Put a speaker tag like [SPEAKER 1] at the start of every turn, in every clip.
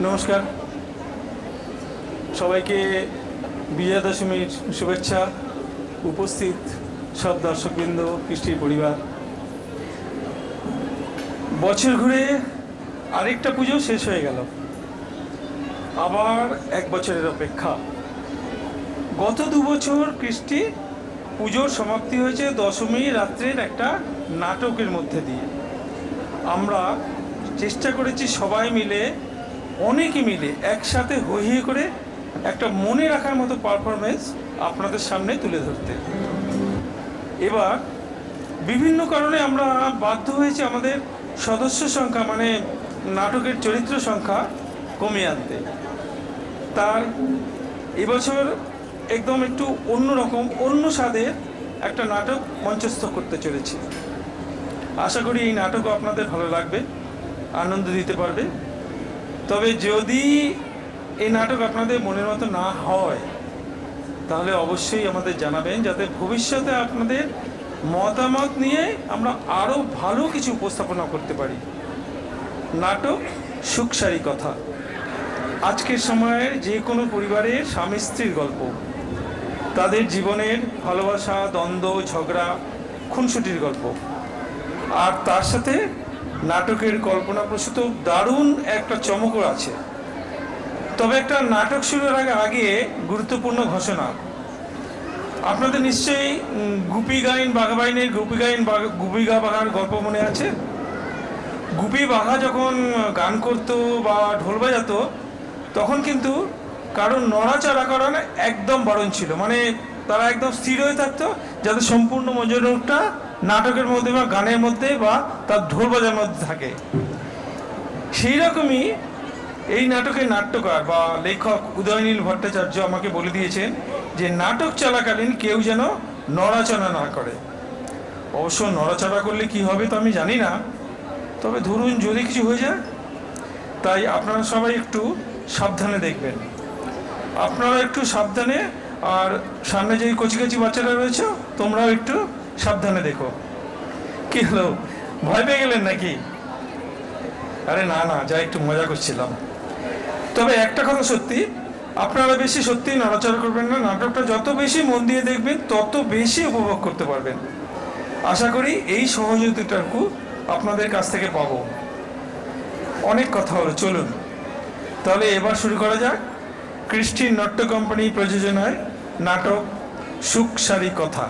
[SPEAKER 1] নমস্কার সবাইকে, বিজয়া দশমীর শুভেচ্ছা। উপস্থিত সব দর্শকবৃন্দ, কৃষ্টির পরিবার, বছর ঘুরে আরেকটা পুজো শেষ হয়ে গেল, আবার এক বছরের অপেক্ষা। গত 2 বছর কৃষ্টি পুজোর সমাপ্তি হয়েছে দশমী রাত্রের একটা নাটকের মধ্যে দিয়ে। আমরা চেষ্টা করেছি সবাই মিলে, অনেকে মিলে একসাথে হৈ হৈ করে একটা মনে রাখার মতো পারফরমেন্স আপনাদের সামনে তুলে ধরতে। এবার বিভিন্ন কারণে আমরা বাধ্য হয়েছি আমাদের সদস্য সংখ্যা, মানে নাটকের চরিত্র সংখ্যা কমিয়ে আনতে। তার এবছর একদম একটু অন্যরকম, অন্য স্বাদের একটা নাটক মঞ্চস্থ করতে চলেছি। আশা করি এই নাটকও আপনাদের ভালো লাগবে, আনন্দ দিতে পারবে। তবে যদি এই নাটক আপনাদের মনের মতো না হয় তাহলে অবশ্যই আমাদের জানাবেন, যাতে ভবিষ্যতে আপনাদের মতামত নিয়ে আমরা আরও ভালো কিছু উপস্থাপনা করতে পারি। নাটক সুখসারী কথা আজকের সময়ের যে কোনো পরিবারের স্বামী স্ত্রীর গল্প, তাদের জীবনের ভালোবাসা, দ্বন্দ্ব, ঝগড়া, খুনসুটির গল্প। আর তার সাথে নাটকের কল্পনাপ্রসূত দারুণ একটা চমকও আছে। তবে একটা নাটক শুরুর আগে গুরুত্বপূর্ণ ঘোষণা। আপনাদের নিশ্চয়ই গুপি গাইন বাঘাবাইনের গুপি গা বাঘার গল্প মনে আছে। গুপি বাঘা যখন গান করতো বা ঢোল বাজাতো তখন কিন্তু কারণ নড়াচড়া করানো একদম বারণ ছিল, মানে তারা একদম স্থির হয়ে থাকতো, যাতে সম্পূর্ণ মনোযোগটা নাটকের মধ্যে বা গানের মধ্যে বা তার ঢোল বাজার মধ্যে থাকে। সেই রকমই এই নাটকের নাট্যকার বা লেখক উদয়নীল ভট্টাচার্য আমাকে বলে দিয়েছেন যে নাটক চলাকালীন কেউ যেন নড়াচড়া না করে। অবশ্য নড়াচড়া করলে কি হবে তো আমি জানি না, তবে ধরুন যদি কিছু হয়ে যায়, তাই আপনারা সবাই একটু সাবধানে দেখবেন। আপনারা একটু সাবধানে, আর সামনে যে কচি বাচ্চারা রয়েছে তোমরাও একটু সাবধানে দেখো। কি হলো, ভয় পেয়ে গেলেন নাকি? আরে না না, যা একটু মজা করছিলাম। তবে একটা কথা সত্যি, আপনারা বেশি সত্যি নড়াচড়া করবেন না। নাটকটা যত বেশি মন দিয়ে দেখবেন তত বেশি উপভোগ করতে পারবেন। আশা করি এই সহযোগিতাটুকু আপনাদের কাছ থেকে পাবো। অনেক কথা হলো, চলুন তাহলে এবার শুরু করা যাক কৃষ্টি নাট্য কোম্পানি প্রযোজনায় নাটক সুখসারী কথা।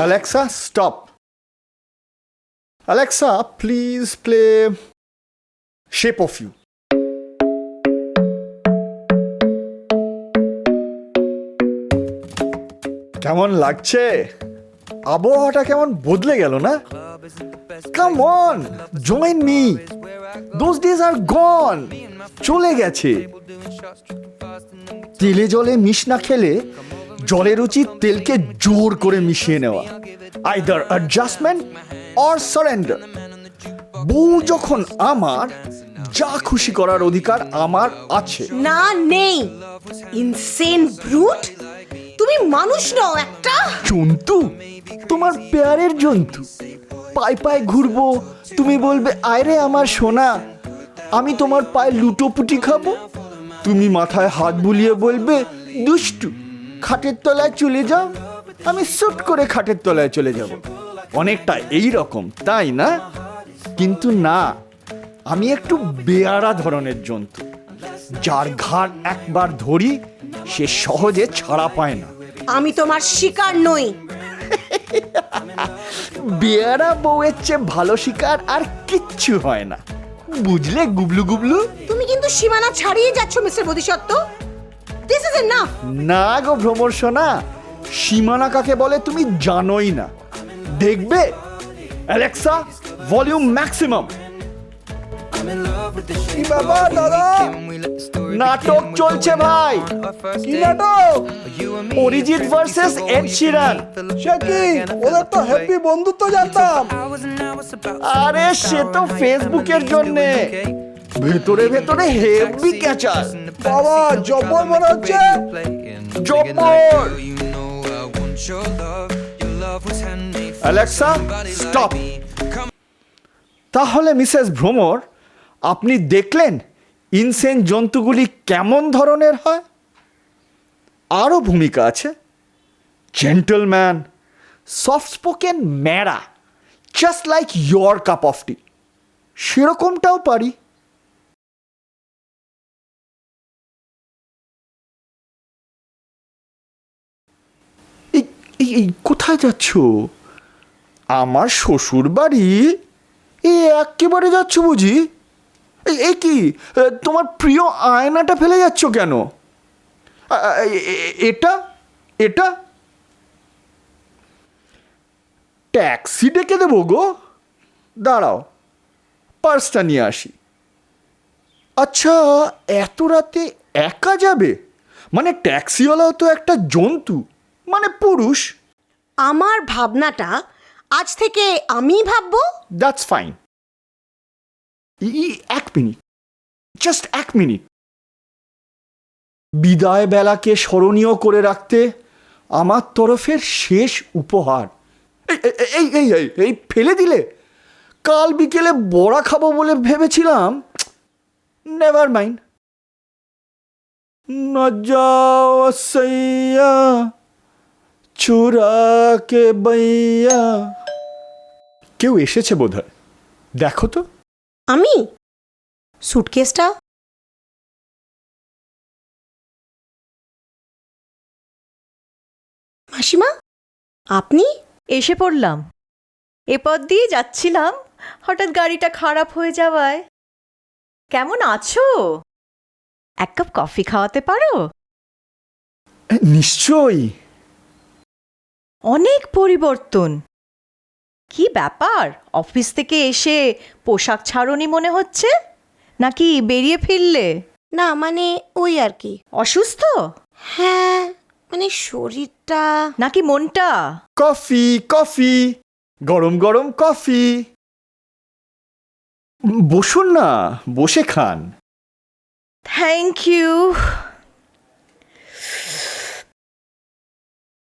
[SPEAKER 2] Alexa, stop. Alexa, please play Shape of You. কেমন লাগছে? আবহাওয়াটা কেমন বদলে গেল না? Come on, join me. Those days are gone, চলে গেছে। তেলে জলে মিশ না খেলে জলের উচিত তেলকে জোর করে মিশিয়ে নেওয়া। Either adjustment or surrender. বউ যখন আমার, যা খুশি করার অধিকার আমার আছে।
[SPEAKER 3] না, নেই। ইনসেন ব্রুট, তুমি মানুষ নও, একটা
[SPEAKER 2] জন্তু, তোমার প্যারের জন্তু। পায়ে পায়ে ঘুরবো, তুমি বলবে আয়রে আমার সোনা। আমি তোমার পায়ে লুটোপুটি খাবো, তুমি মাথায় হাত বুলিয়ে বলবে দুষ্টু, খাটের তলায় চলে যাও। আমি সুট করে খাটের তলায় চলে যাব। অনেকটা এই রকম, তাই না? কিন্তু না, আমি একটু বেয়ারা ধরনের জন্তু, যার ঘাড় একবার ধরি সে সহজে ছাড়া পায় না।
[SPEAKER 3] আমি তোমার শিকার নই।
[SPEAKER 2] বেয়ারা বউয়ের চেয়ে ভালো শিকার আর কিচ্ছু হয় না, বুঝলে গুবলু গুবলু?
[SPEAKER 3] তুমি কিন্তু সীমানা ছাড়িয়ে যাচ্ছ mister Bodhisattva. This is enough.
[SPEAKER 2] না গো ভ্রমর সোনা, সীমানা কাকে বলে তুমি জানোই না। দেখবে অ্যালেক্সা, ভলিউম ম্যাক্সিমাম।
[SPEAKER 4] কি ব্যাপার দাদা?
[SPEAKER 2] নাটক চলছে ভাই।
[SPEAKER 4] কি নাটক?
[SPEAKER 2] Arijit versus Ed Sheeran.
[SPEAKER 4] সে কি? ওদের তো হ্যাপি বন্ধুত্ব জানতাম।
[SPEAKER 2] আরে সে তো ফেসবুকের জন্যে, ভেতরে ভেতরে হেভি ক্যাচার।
[SPEAKER 4] বাবা, জব্বর মনে হচ্ছে।
[SPEAKER 2] জব্বর। Alexa, stop. তাহলে মিসেস ভ্রমর, আপনি দেখলেন ইনসেন জন্তুগুলি কেমন ধরনের হয়? আরও ভূমিকা আছে। জেন্টলম্যান, সফট স্পোকেন ম্যারা, just like your cup of tea, সেরকমটাও পারি। এই কোথায় যাচ্ছ? আমার শ্বশুর বাড়ি? একেবারে যাচ্ছ বুঝি? এই কি, তোমার প্রিয় আয়নাটা ফেলে যাচ্ছ কেন? এটা এটা ট্যাক্সি ডেকে দেবো গো। দাঁড়াও, পার্সটা নিয়ে আসি। আচ্ছা, এত রাতে একা যাবে? মানে ট্যাক্সিওয়ালাও তো একটা জন্তু, মানে পুরুষ।
[SPEAKER 3] আমার ভাবনাটা আজ থেকে আমি ভাববো।
[SPEAKER 2] That's fine. এক মিনিট, জাস্ট এক মিনিট। বিদায় বেলাকে স্মরণীয় করে রাখতে আমার তরফের শেষ উপহার। এই এই এই এই ফেলে দিলে? কাল বিকেলে বড়া খাবো বলে ভেবেছিলাম। Never mind. না যাও সৈয়া চুরা কে বইয়া। কেউ এসেছে বোধহয়, দেখো তো।
[SPEAKER 3] আমি? সুটকেসটা? মাসিমা, আপনি?
[SPEAKER 5] এসে পড়লাম। এ পথ দিয়ে যাচ্ছিলাম, হঠাৎ গাড়িটা খারাপ হয়ে যাওয়ায়। কেমন আছো? এক কাপ কফি খাওয়াতে পারো?
[SPEAKER 2] নিশ্চয়ই।
[SPEAKER 5] অনেক পরিবর্তন। কি ব্যাপার, অফিস থেকে এসে পোশাক ছাড়োনি মনে হচ্ছে, নাকি বেরিয়ে ফিরলে?
[SPEAKER 3] না, মানে ওই আর কি।
[SPEAKER 5] অসুস্থ?
[SPEAKER 3] হ্যাঁ, মানে শরীরটা।
[SPEAKER 5] নাকি মনটা?
[SPEAKER 2] কফি কফি, গরম গরম কফি। বসুন না, বসে খান।
[SPEAKER 5] Thank you.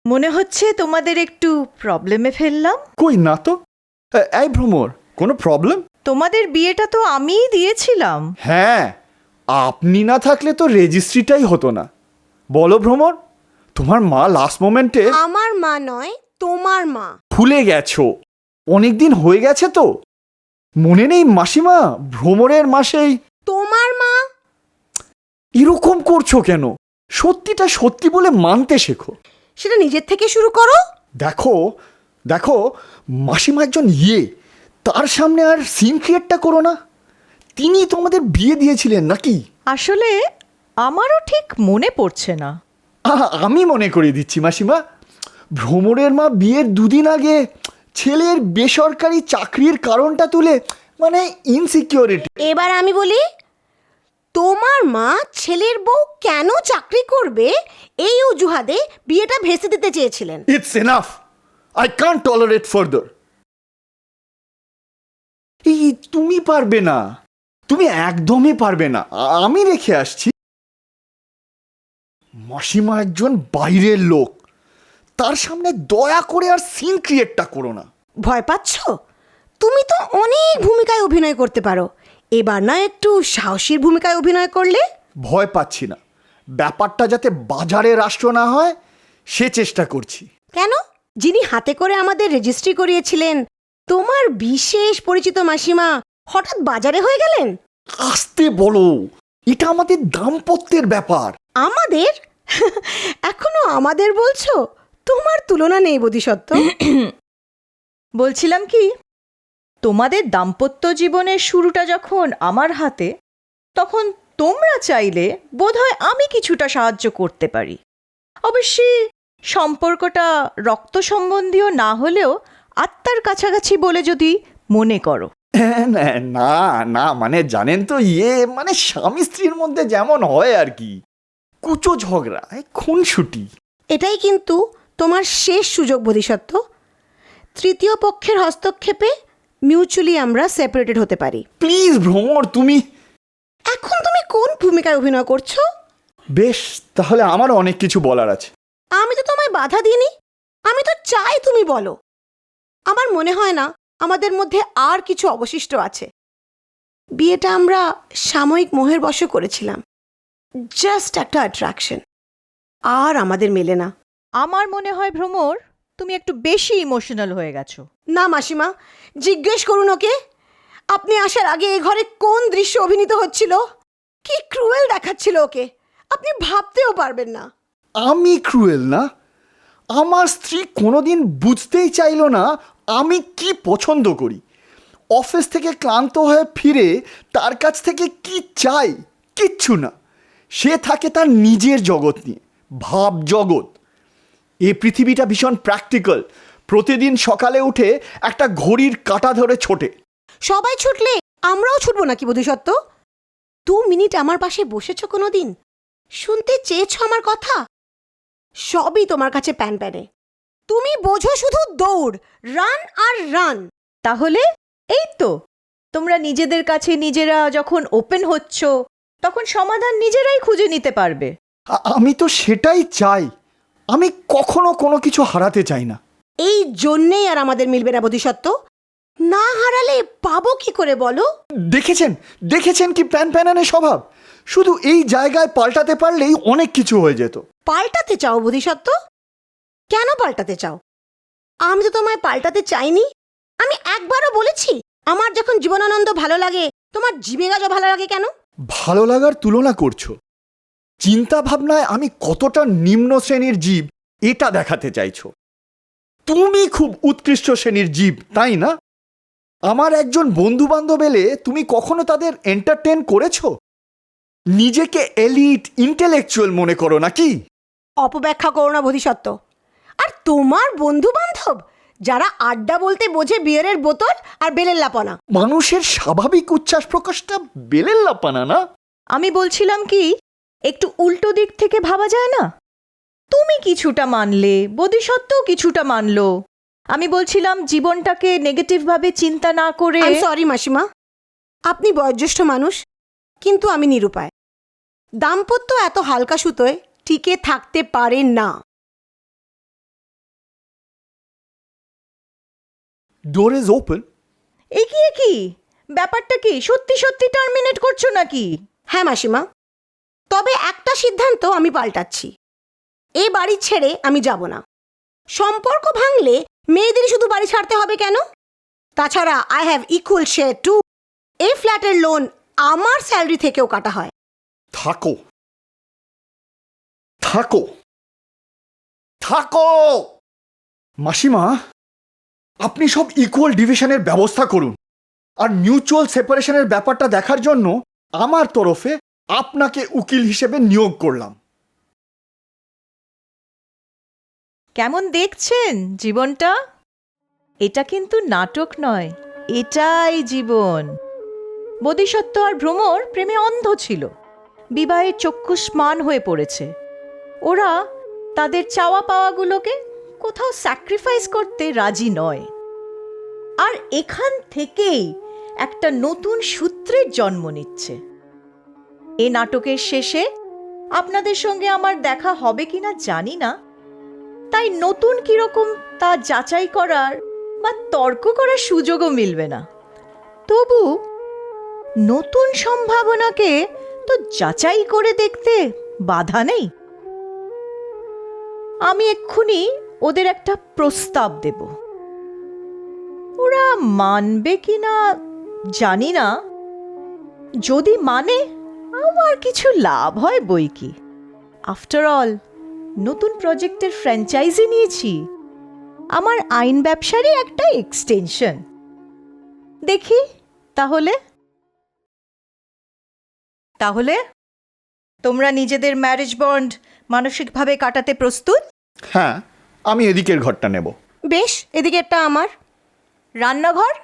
[SPEAKER 5] মনে হচ্ছে তোমাদের একটু প্রবলেমে ফেললাম।
[SPEAKER 2] কই না তো। এই ভ্রমর, কোনো প্রবলেম?
[SPEAKER 5] তোমাদের বিয়েটা তো আমিই দিয়েছিলাম।
[SPEAKER 2] হ্যাঁ, আপনি না থাকলে তো রেজিস্ট্রিটাই হতো না। বলো ভ্রমর, তোমার মা লাস্ট মোমেন্টে।
[SPEAKER 3] আমার মা নয়, তোমার মা।
[SPEAKER 2] ভুলে গেছো, অনেক দিন হয়ে গেছে তো। মনে নেই মাসিমা, ভ্রমরের মাসেই।
[SPEAKER 3] তোমার মা?
[SPEAKER 2] এরকম করছো কেন? সত্যিটা সত্যি বলে মানতে শেখো।
[SPEAKER 3] সেটা নিজের থেকে শুরু করো।
[SPEAKER 2] দেখো দেখো, মাসিমা একজন তার সামনে আর সিন ক্রিয়েটটা করো না। তিনি তোমাদের বিয়ে দিয়েছিলেন নাকি?
[SPEAKER 5] আসলে আমারও ঠিক মনে পড়ছে না।
[SPEAKER 2] আমি মনে করিয়ে দিচ্ছি মাসিমা। ভ্রমরের মা বিয়ের দুদিন আগে ছেলের বেসরকারি চাকরির কারণটা তুলে মানে ইনসিকিউরিটি।
[SPEAKER 3] এবার আমি বলি, তোমার মা ছেলের বউ কেন চাকরি করবে এই অজুহাতে বিয়েটা ভেস্তে দিতে চেয়েছিলেন।
[SPEAKER 2] It's enough, I can't tolerate further. এই তুমি পারবে না, তুমি একদমই পারবে না। আমি রেখে আসছি। মাসিমা একজন বাইরের লোক, তার সামনে দয়া করে আর সিন ক্রিয়েটটা করো না।
[SPEAKER 3] ভয় পাচ্ছ? তুমি তো অনেক ভূমিকায় অভিনয় করতে পারো, এবার না একটু সাহসীর ভূমিকায় অভিনয় করলে?
[SPEAKER 2] ভয় পাচ্ছি না, ব্যাপারটা যাতে বাজারে রাষ্ট্র না হয় সে চেষ্টা করছি।
[SPEAKER 3] কেন? যিনি হাতে করে আমাদের রেজিস্ট্রি করিয়েছিলেন, তোমার বিশেষ পরিচিত মাসিমা হঠাৎ বাজারে হয়ে গেলেন?
[SPEAKER 2] আস্তে বলো, এটা আমাদের দাম্পত্যের ব্যাপার।
[SPEAKER 3] আমাদের? এখনো আমাদের বলছো? তোমার তুলনা নেই বোধিসত্ত্ব।
[SPEAKER 5] বলছিলাম কি, তোমাদের দাম্পত্য জীবনের শুরুটা যখন আমার হাতে, তখন তোমরা চাইলে বোধহয় আমি কিছুটা সাহায্য করতে পারি। অবশ্যই সম্পর্কটা রক্ত সম্বন্ধীয় না হলেও আত্মার কাছাকাছি বলে যদি মনে করো।
[SPEAKER 2] না না, মানে জানেন তো, মানে স্বামী স্ত্রীর মধ্যে যেমন হয় আর কি, কুচো ঝগড়া, খুনসুটি।
[SPEAKER 3] এটাই কিন্তু তোমার শেষ সুযোগ বোধিসত্ত্ব। তৃতীয় পক্ষের হস্তক্ষেপে মিউচুয়ালি আমরা সেপারেটেড হতে পারি।
[SPEAKER 2] প্লিজ ভ্রমর, তুমি
[SPEAKER 3] এখন তুমি কোন ভূমিকায় অভিনয় করছো?
[SPEAKER 2] বেশ, তাহলে আমারও অনেক কিছু বলার আছে।
[SPEAKER 3] আমি তো তোমায় বাধা দিইনি, আমি তো চাই তুমি বলো। আমার মনে হয় না আমাদের মধ্যে আর কিছু অবশিষ্ট আছে। বিয়েটা আমরা সাময়িক মোহের বশে করেছিলাম, জাস্ট একটা অ্যাট্রাকশন, আর আমাদের মেলে না।
[SPEAKER 5] আমার মনে হয় ভ্রমর, তুমি একটু বেশি ইমোশনাল হয়ে গেছো।
[SPEAKER 3] না মাসিমা, জিজ্ঞেস করুন ওকে, আপনি আসার আগে এ ঘরে কোন দৃশ্য অভিনীত হচ্ছিল, কি ক্রুয়েল দেখাচ্ছিল ওকে, আপনি ভাবতেও পারবেন না।
[SPEAKER 2] আমি ক্রুয়েল না? আমার স্ত্রী কোনোদিন বুঝতেই চাইলো না আমি কি পছন্দ করি। অফিস থেকে ক্লান্ত হয়ে ফিরে তার কাছ থেকে কি চাই, কিচ্ছু না। সে থাকে তার নিজের জগৎ নিয়ে, ভাব জগৎ। এই পৃথিবীটা ভীষণ প্র্যাকটিক্যাল। প্রতিদিন সকালে উঠে একটা ঘড়ির কাঁটা ধরে ছোটে।
[SPEAKER 3] সবাই ছুটলে আমরাও ছুটবো নাকি বোধিসত্ত্ব? 2 মিনিট আমার পাশে বসেছ কোনো দিন? শুনতে চেয়েছ আমার কথা? সবই তোমার কাছে প্যান প্যানে। তুমি বোঝো শুধু দৌড়, রান আর রান।
[SPEAKER 5] তাহলে এই তো, তোমরা নিজেদের কাছে নিজেরা যখন ওপেন হচ্ছ, তখন সমাধান নিজেরাই খুঁজে নিতে পারবে।
[SPEAKER 2] আমি তো সেটাই চাই। আমি কখনো কোনো কিছু হারাতে চাই না।
[SPEAKER 3] এই জন্যেই আর আমাদের মিলবে না বোধিসত্ত্ব। না হারালে পাবো কি করে বলো?
[SPEAKER 2] দেখেছেন কি প্যান প্যানানে স্বভাব। শুধু এই জায়গায় পাল্টাতে পারলেই অনেক কিছু হয়ে যেত।
[SPEAKER 3] পাল্টাতে চাও বোধিসত্ত্ব? কেন পাল্টাতে চাও? আমি তো তোমায় পাল্টাতে চাইনি। আমি একবারও বলেছি আমার যখন জীবনানন্দ ভালো লাগে তোমার জিভে গাজা ভালো লাগে কেন?
[SPEAKER 2] ভালো লাগার তুলনা করছো। চিন্তা ভাবনায় আমি কতটা নিম্ন শ্রেণীর জীব এটা দেখাতে চাইছো। তুমি খুব উৎকৃষ্ট শ্রেণীর জীব, তাই না? আমার একজন বন্ধু বান্ধব এলে তুমি কখনো তাদের এন্টারটেন করেছো? নিজেকে এলিট ইন্টেলেকচুয়াল মনে করো নাকি?
[SPEAKER 3] অপব্যাখ্যা করো না বোধিসত্ত্ব। আর তোমার বন্ধু বান্ধব যারা আড্ডা বলতে বোঝে বিয়ারের বোতল আর বেলের লাপানা।
[SPEAKER 2] মানুষের স্বাভাবিক উচ্ছ্বাস প্রকাশটা বেলের লাপানা না?
[SPEAKER 5] আমি বলছিলাম কি, একটু উল্টো দিক থেকে ভাবা যায় না? তুমি কিছুটা মানলে, বোধিসত্ত্বও কিছুটা মানলো। আমি বলছিলাম জীবনটাকে নেগেটিভভাবে চিন্তা না করে।
[SPEAKER 3] সরি মাসিমা, আপনি বয়োজ্যেষ্ঠ মানুষ, কিন্তু আমি নিরুপায়। দাম্পত্য এত হালকা সুতোয় টিকে থাকতে পারে না।
[SPEAKER 2] Door is open.
[SPEAKER 5] এগিয়ে কি ব্যাপারটা কি? সত্যি সত্যি টার্মিনেট করছো নাকি?
[SPEAKER 3] হ্যাঁ মাসিমা, তবে একটা সিদ্ধান্ত আমি পাল্টাচ্ছি। এ বাড়ি ছেড়ে আমি যাব না। সম্পর্ক ভাঙলে মেয়েদেরই শুধু বাড়ি ছাড়তে হবে কেন? তাছাড়া I have equal share two. এই ফ্ল্যাটের লোন আমার স্যালারি থেকেও কাটা হয়।
[SPEAKER 2] থাকো থাকো থাকো মাসিমা, আপনি সব ইকুয়াল ডিভিশনের ব্যবস্থা করুন। আর মিউচুয়াল সেপারেশনের ব্যাপারটা দেখার জন্য আমার তরফে আপনাকে উকিল হিসেবে নিয়োগ করলাম।
[SPEAKER 5] কেমন দেখছেন জীবনটা? এটা কিন্তু নাটক নয়, এটাই জীবন। বোধিসত্ত্ব আর ভ্রমর প্রেমে অন্ধ ছিল, বিবাহের চক্ষুষ্মান হয়ে পড়েছে। ওরা তাদের চাওয়া পাওয়াগুলোকে কোথাও স্যাক্রিফাইস করতে রাজি নয়। আর এখান থেকেই একটা নতুন সূত্রের জন্ম নিচ্ছে। এ নাটকের শেষে আপনাদের সঙ্গে আমার দেখা হবে কিনা জানি না, তাই নতুন কিরকম তা যাচাই করার বা তর্ক করার সুযোগও মিলবে না। তবু নতুন সম্ভাবনাকে তো যাচাই করে দেখতে বাধা নেই। আমি এক্ষুনি ওদের একটা প্রস্তাব দেব। ওরা মানবে কিনা জানি না। যদি মানে আমার কিছু লাভ হয় বই কি। আফটার অল নতুন প্রজেক্টের ফ্র্যাঞ্চাইজি নিয়েছি, আমার আইন ব্যবসারই একটা এক্সটেনশন। দেখি তাহলে তাহলে তোমরা নিজেদের ম্যারেজ বন্ড মানসিকভাবে কাটাতে প্রস্তুত?
[SPEAKER 2] হ্যাঁ, আমি এদিকের ঘরটা নেব।
[SPEAKER 3] বেশ, এদিকেরটা আমার।
[SPEAKER 5] রান্নাঘর?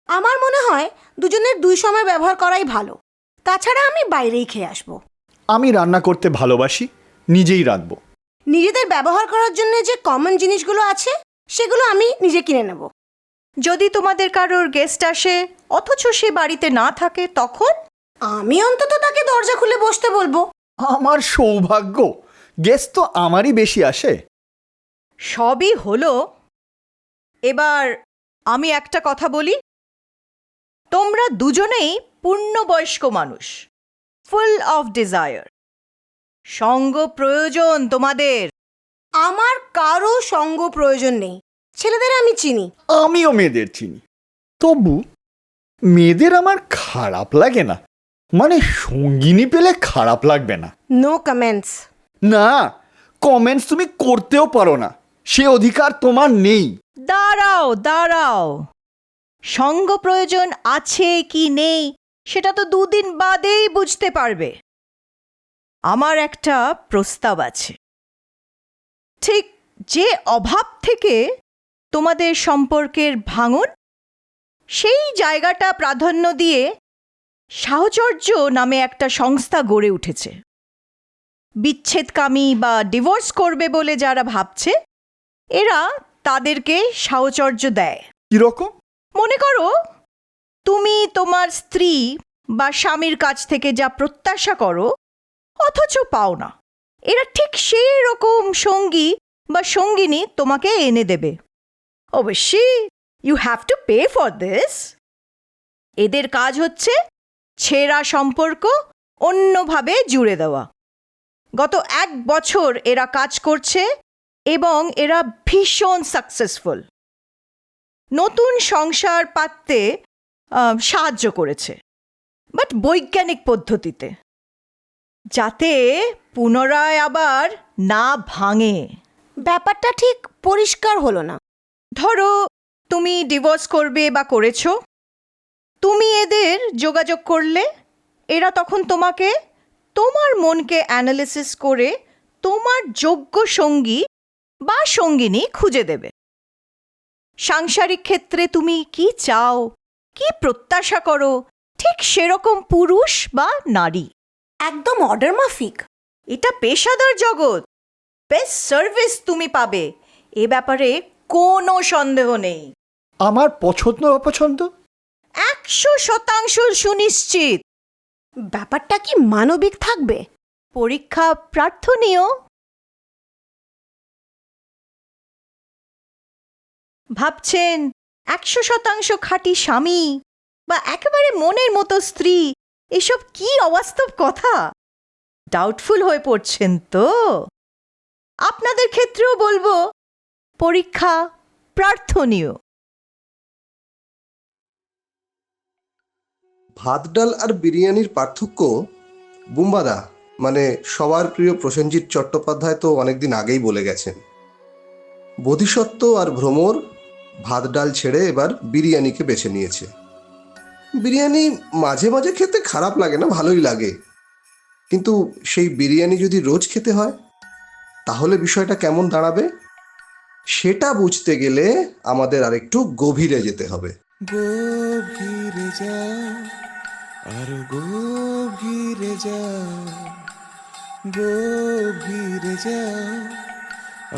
[SPEAKER 3] আমার মনে হয় দুজনের দুই সময় ব্যবহার করাই ভালো। তাছাড়া আমি বাইরেই খেয়ে আসবো।
[SPEAKER 2] আমি রান্না করতে ভালোবাসি, নিজেই রাঁধবো।
[SPEAKER 3] নিজেদের ব্যবহার করার জন্য যে কমন জিনিসগুলো আছে সেগুলো আমি নিজে কিনে নেব।
[SPEAKER 5] যদি তোমাদের কারোর গেস্ট আসে অথচ সে বাড়িতে না থাকে, তখন?
[SPEAKER 3] আমি অন্তত তাকে দরজা খুলে বসতে বলবো।
[SPEAKER 2] আমার সৌভাগ্য, গেস্ট তো আমারই বেশি আসে।
[SPEAKER 5] সবই হলো। এবার আমি একটা কথা বলি। তোমরা দুজনেই পূর্ণবয়স্ক মানুষ, ফুল অফ ডিজায়ার। সঙ্গ প্রয়োজন তোমাদের।
[SPEAKER 3] আমার কারো সঙ্গ প্রয়োজন নেই। ছেলেদের আমি চিনি।
[SPEAKER 2] আমিও মেয়েদের চিনি। তবু মেয়েদের আমার খারাপ লাগে না, মানে সঙ্গিনী পেলে খারাপ লাগবে না।
[SPEAKER 3] No comments.
[SPEAKER 2] না, কমেন্টস তুমি করতেও পারো না, সে অধিকার তোমার নেই।
[SPEAKER 5] দাঁড়াও দাঁড়াও, সঙ্গ প্রয়োজন আছে কি নেই সেটা তো 2 দিন বাদেই বুঝতে পারবে। আমার একটা প্রস্তাব আছে। ঠিক যে অভাব থেকে তোমাদের সম্পর্কের ভাঙন, সেই জায়গাটা প্রাধান্য দিয়ে সাহচর্য নামে একটা সংস্থা গড়ে উঠেছে। বিচ্ছেদকামী বা ডিভোর্স করবে বলে যারা ভাবছে, এরা তাদেরকে সাহচর্য দেয়।
[SPEAKER 2] কিরকম?
[SPEAKER 5] মনে করো তুমি তোমার স্ত্রী বা স্বামীর কাছ থেকে যা প্রত্যাশা করো অথচ পাও না, এরা ঠিক সেই রকম সঙ্গী বা সঙ্গিনী তোমাকে এনে দেবে। অবশ্যই you have to pay for this. এদের কাজ হচ্ছে ছেঁড়া সম্পর্ক অন্যভাবে জুড়ে দেওয়া। গত 1 বছর এরা কাজ করছে এবং এরা ভীষণ সাকসেসফুল। নতুন সংসার পাততে সাহায্য করেছে, বাট বৈজ্ঞানিক পদ্ধতিতে, যাতে পুনরায় আবার না ভাঙে।
[SPEAKER 3] ব্যাপারটা ঠিক পরিষ্কার হলো না।
[SPEAKER 5] ধরো তুমি ডিভোর্স করবে বা করেছো, তুমি এদের যোগাযোগ করলে, এরা তখন তোমাকে তোমার মনকে অ্যানালিসিস করে তোমার যোগ্য সঙ্গী বা সঙ্গিনী খুঁজে দেবে। সাংসারিক ক্ষেত্রে তুমি কি চাও, কি প্রত্যাশা করো, ঠিক সেরকম পুরুষ বা নারী।
[SPEAKER 3] একদম অর্ডার মাফিক।
[SPEAKER 5] এটা পেশাদার জগৎ। বেস্ট সার্ভিস তুমি পাবে, এ ব্যাপারে কোনো সন্দেহ নেই।
[SPEAKER 2] আমার পছন্দ অপছন্দ
[SPEAKER 5] 100% সুনিশ্চিত।
[SPEAKER 3] ব্যাপারটা কি মানবিক থাকবে?
[SPEAKER 5] পরীক্ষা প্রার্থনীয়। ভাবছেন 100% খাঁটি স্বামী বা একেবারে মনের মতো স্ত্রী, এসব কি অবাস্তব কথা? ডাউটফুল হয়ে পড়ছেন তো? আপনাদের ক্ষেত্রেও বলবো পরীক্ষা প্রার্থনীয়।
[SPEAKER 6] ভাত ডাল আর বিরিয়ানির পার্থক্য বুম্বাদা, মানে সবার প্রিয় প্রসেনজিৎ চট্টোপাধ্যায় তো অনেকদিন আগেই বলে গেছেন। বোধিসত্ত্ব আর ভ্রমর ভাত ডাল ছেড়ে এবার বিরিয়ানিকে বেছে নিয়েছে। বিরিয়ানি মাঝে মাঝে খেতে খারাপ লাগে না, ভালোই লাগে। কিন্তু সেই বিরিয়ানি যদি রোজ খেতে হয় তাহলে বিষয়টা কেমন দাঁড়াবে? সেটা বুঝতে গেলে আমাদের আরেকটু গভীরে যেতে হবে।
[SPEAKER 7] গভীরে যাও, আরো গভীরে যাও, গভীরে যাও,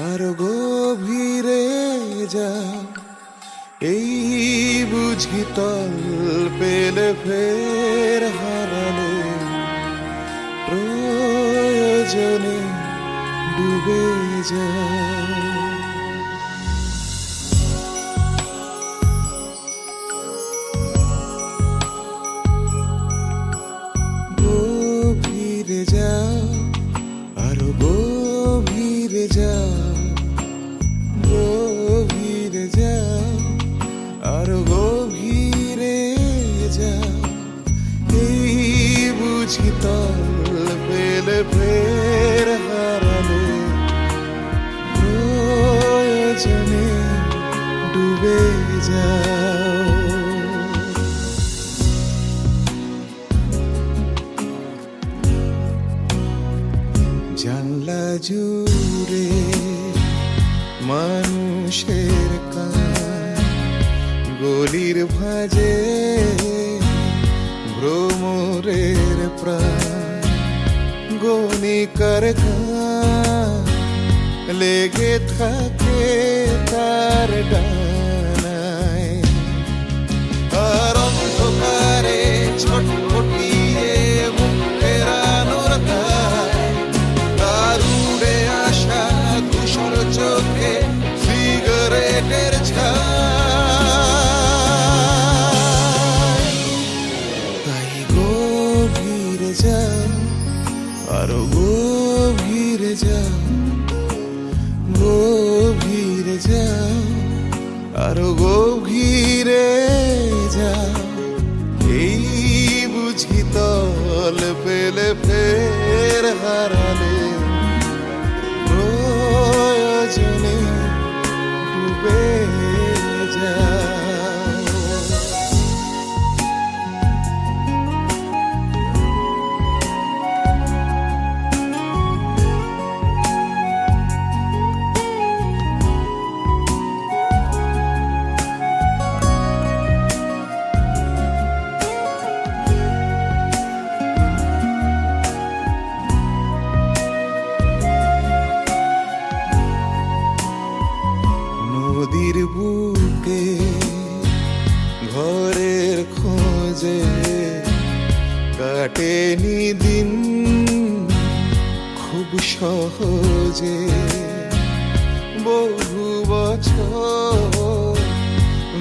[SPEAKER 7] আরো গভীরে যাও, এই বুঝি তল পেলে ফের হারালে, প্রয়োজনে ডুবে যাও। গভীরে যাও, আরো গভীরে যাও, গভীরে যাও, আরো গভীরে যাও, এই বুঝি তল পেলে ফের হারালে, প্রয়োজনে ডুবে যাও। জানলা জুড়ে মানুষের কান, গলির ভাঁজে ভ্রমরের প্রাণ, গণিকার কান লেগে থাকে তার ডানায়, আর অন্ধকারে ছটফটিয়ে মুখ ফেরানোর দায়, তার উড়ে আসা ধূসর চোখে সিগারেটের ছাই। তাই গভীরে যাও, আরো গভীরে যাও, গভীরে যাও, আরো গভীরে যাও, এই বুঝি তল পেলে ফের হারালে, প্রয়োজনে ডুবে যাও। নদীর বুকে ঘরের খোঁজে কাটেনি দিন খুব সহজে, বহু বছর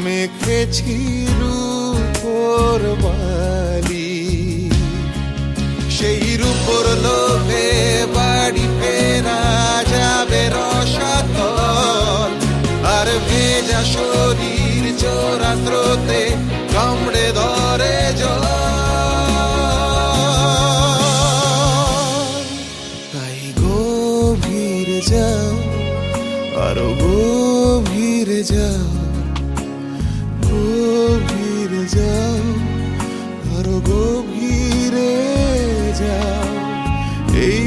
[SPEAKER 7] মেখেছি রূপোর বালি, সেই রূপোর লোভে বাড়ি ফেরা যাবে রসাতল, আর ভেজা শরীর চোরা স্রোতে কামড়ে ধরে জল। তাই গভীরে যাও, আরো গভীরে যাও, গভীরে যাও, আরো গভীরে যাও, এই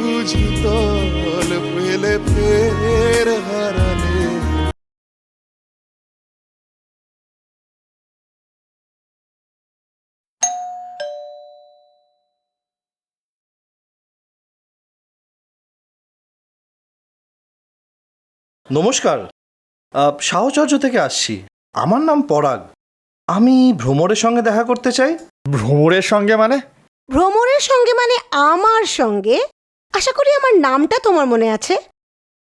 [SPEAKER 7] বুঝি তল পেলে ফের হারালে।
[SPEAKER 2] নমস্কার, সাহচর্য থেকে আসছি। আমার নাম পরাগ। আমি ভ্রমরের সঙ্গে দেখা করতে চাই।
[SPEAKER 4] ভ্রমরের সঙ্গে মানে?
[SPEAKER 3] ভ্রমরের সঙ্গে মানে আমার সঙ্গে? আশা করি আমার নামটা তোমার মনে আছে।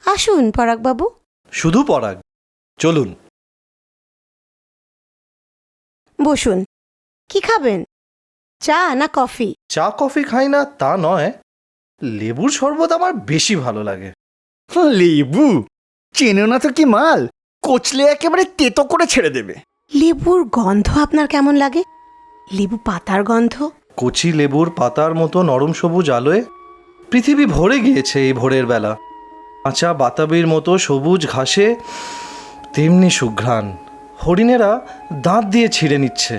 [SPEAKER 3] আসুন পরাগবাবু।
[SPEAKER 2] শুধু পরাগ, চলুন।
[SPEAKER 3] বসুন। কি খাবেন, চা না কফি?
[SPEAKER 2] চা কফি খাই না তা নয়, লেবুর শরবত আমার বেশি ভালো লাগে।
[SPEAKER 4] লেবু চেনো না তো কি মাল, কচলে একেবারে তেতো করে ছেড়ে দেবে।
[SPEAKER 3] লেবুর গন্ধ আপনার কেমন লাগে? লেবু পাতার গন্ধ?
[SPEAKER 2] কচি লেবুর পাতার মতো নরম সবুজ আলোয় পৃথিবী ভরে গিয়েছে এই ভোরের বেলা। কাঁচা বাতাবির মতো সবুজ ঘাসে তেমনি সুঘ্রাণ, হরিণেরা দাঁত দিয়ে ছিঁড়ে নিচ্ছে।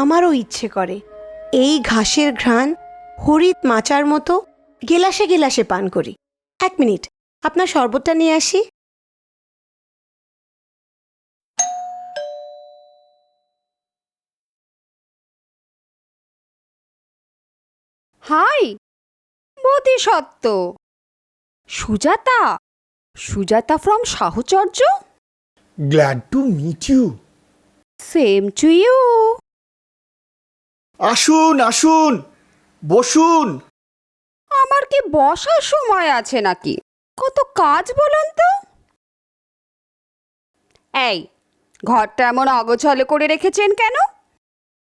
[SPEAKER 3] আমারও ইচ্ছে করে এই ঘাসের ঘ্রাণ হরিৎ মাচার মতো গেলাসে গেলাসে পান করি। 1 মিনিট, আপনার শরবতটা নিয়ে আসি।
[SPEAKER 8] Hi Bodhisattva, Sujata, Sujata from Sahacharya.
[SPEAKER 4] Glad to meet you.
[SPEAKER 8] Same to you.
[SPEAKER 4] আসুন আসুন, বসুন।
[SPEAKER 8] আমার কি বসার সময় আছে নাকি? কত কাজ বলুন তো। এই ঘরটা এমন অগোছালো করে রেখেছেন কেন?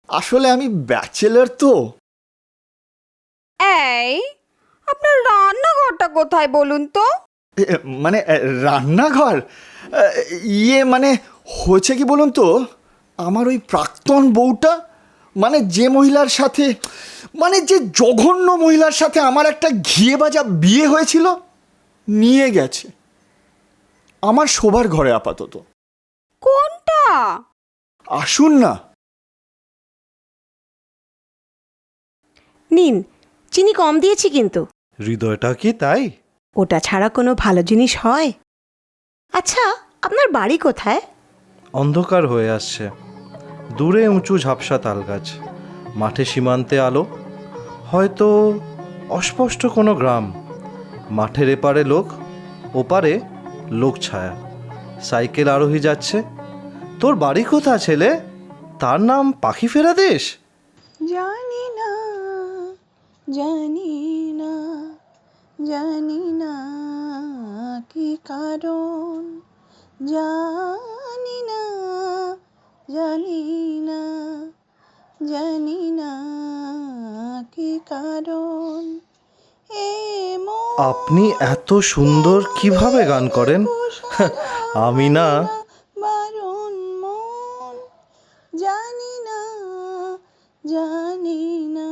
[SPEAKER 4] আসলে আমি ব্যাচেলর তো।
[SPEAKER 8] এই আপনার রান্নাঘরটা কোথায় বলুন তো?
[SPEAKER 4] মানে রান্নাঘর, মানে হয়েছে কি বলুন তো, আমার ওই প্রাক্তন বউটা, মানে যে মহিলার সাথে, মানে যে জঘন্য মহিলার সাথে আমার একটা ঘিয়ে ভাজা বিয়ে হয়েছিল, নিয়ে গেছে আমার শোবার ঘরে আপাতত।
[SPEAKER 8] কোনটা?
[SPEAKER 4] আসুন না।
[SPEAKER 3] নিন, চিনি কম দিয়েছি কিন্তু।
[SPEAKER 9] হৃদয়টা কি তাই?
[SPEAKER 3] ওটা ছাড়া কোনো ভালো জিনিস হয়? আচ্ছা, আপনার বাড়ি কোথায়?
[SPEAKER 9] অন্ধকার হয়ে আসছে, দূরে উঁচু ঝাপসা তালগাছ, মাঠে সীমান্তে আলো, হয়তো অস্পষ্ট কোনো গ্রাম। মাঠের এপারে লোক, ওপারে লোক ছায়া, সাইকেল আরোহী যাচ্ছে। তোর বাড়ি কোথা ছেলে? তার নাম পাখি ফেরা দেশ।
[SPEAKER 5] জানি না, জানি না, জানি না কি কারণ, জানি না, জানি না, জানি না কি কারণ।
[SPEAKER 9] আপনি এত সুন্দর কিভাবে গান করেন? আমি না।
[SPEAKER 5] বারণ মন, জানি না, জানি না।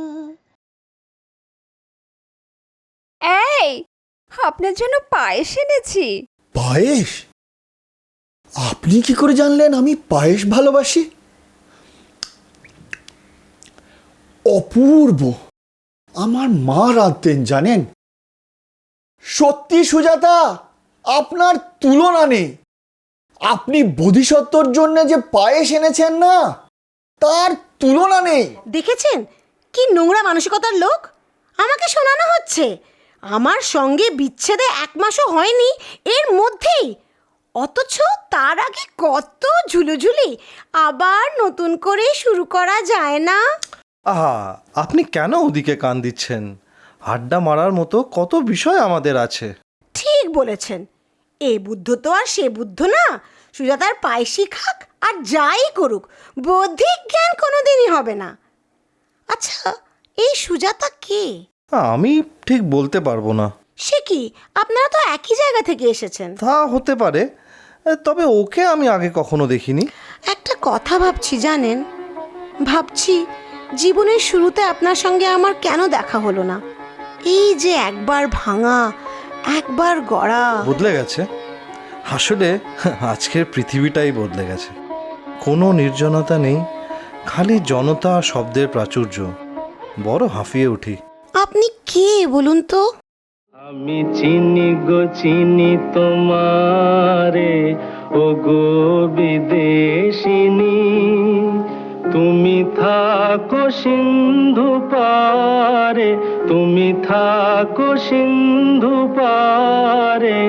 [SPEAKER 8] এই আপনার জন্য পায়েস এনেছি।
[SPEAKER 4] পায়েস? আপনি কি করে জানলেন আমি পায়েস ভালোবাসি? অপূর্ব, আমার মা রাঁধতেন জানেন। সত্যি সুজাতা, আপনার তুলনা নেই। আপনি বোধিসত্ত্বর জন্য যে পায়েস এনেছেন না, তার তুলনা নেই।
[SPEAKER 3] দেখেছেন কি নোংরা মানসিকতার লোক? আমাকে শোনানো হচ্ছে আমার সঙ্গে বিচ্ছেদে 1 মাসও হয়নি এর মধ্যেই, অথচ তার আগে কত ঝুলোঝুলি। আবার নতুন করে শুরু করা যায় না?
[SPEAKER 9] আহা, আপনি কেন ওদিকে কান দিচ্ছেন? আড্ডা মারার মতো কত বিষয় আমাদের আছে।
[SPEAKER 3] ঠিক বলেছেন, এ বুদ্ধ তো আর সে বুদ্ধ না। সুজাতার পায়েসই খাক আর যাই করুক, বৌদ্ধিক জ্ঞান কোনোদিনই হবে না। আচ্ছা, এই সুজাতা কে?
[SPEAKER 9] আমি ঠিক বলতে পারবো না।
[SPEAKER 3] সে কি, আপনারা তো একই জায়গা থেকে এসেছেন।
[SPEAKER 9] তা হতে পারে, তবে ওকে আমি আগে কখনো দেখিনি।
[SPEAKER 3] একটা কথা ভাবছি জানেন, ভাবছি জীবনের শুরুতে আপনার সঙ্গে আমার কেন দেখা হলো না। এই যে একবার ভাঙা, একবার গড়া।
[SPEAKER 9] বদলে গেছে আসলে, আজকের পৃথিবীটাই বদলে গেছে। কোনো নির্জনতা নেই, খালি জনতা আর শব্দের প্রাচুর্য। বড় হাঁফিয়ে উঠি।
[SPEAKER 3] আপনি কে বলুন তো?
[SPEAKER 10] আমি চিনি গো চিনি তোমারে, ও গো বিদেশিনী। তুমি থাকো সিন্ধু পারে, তুমি থাকো সিন্ধু পারে,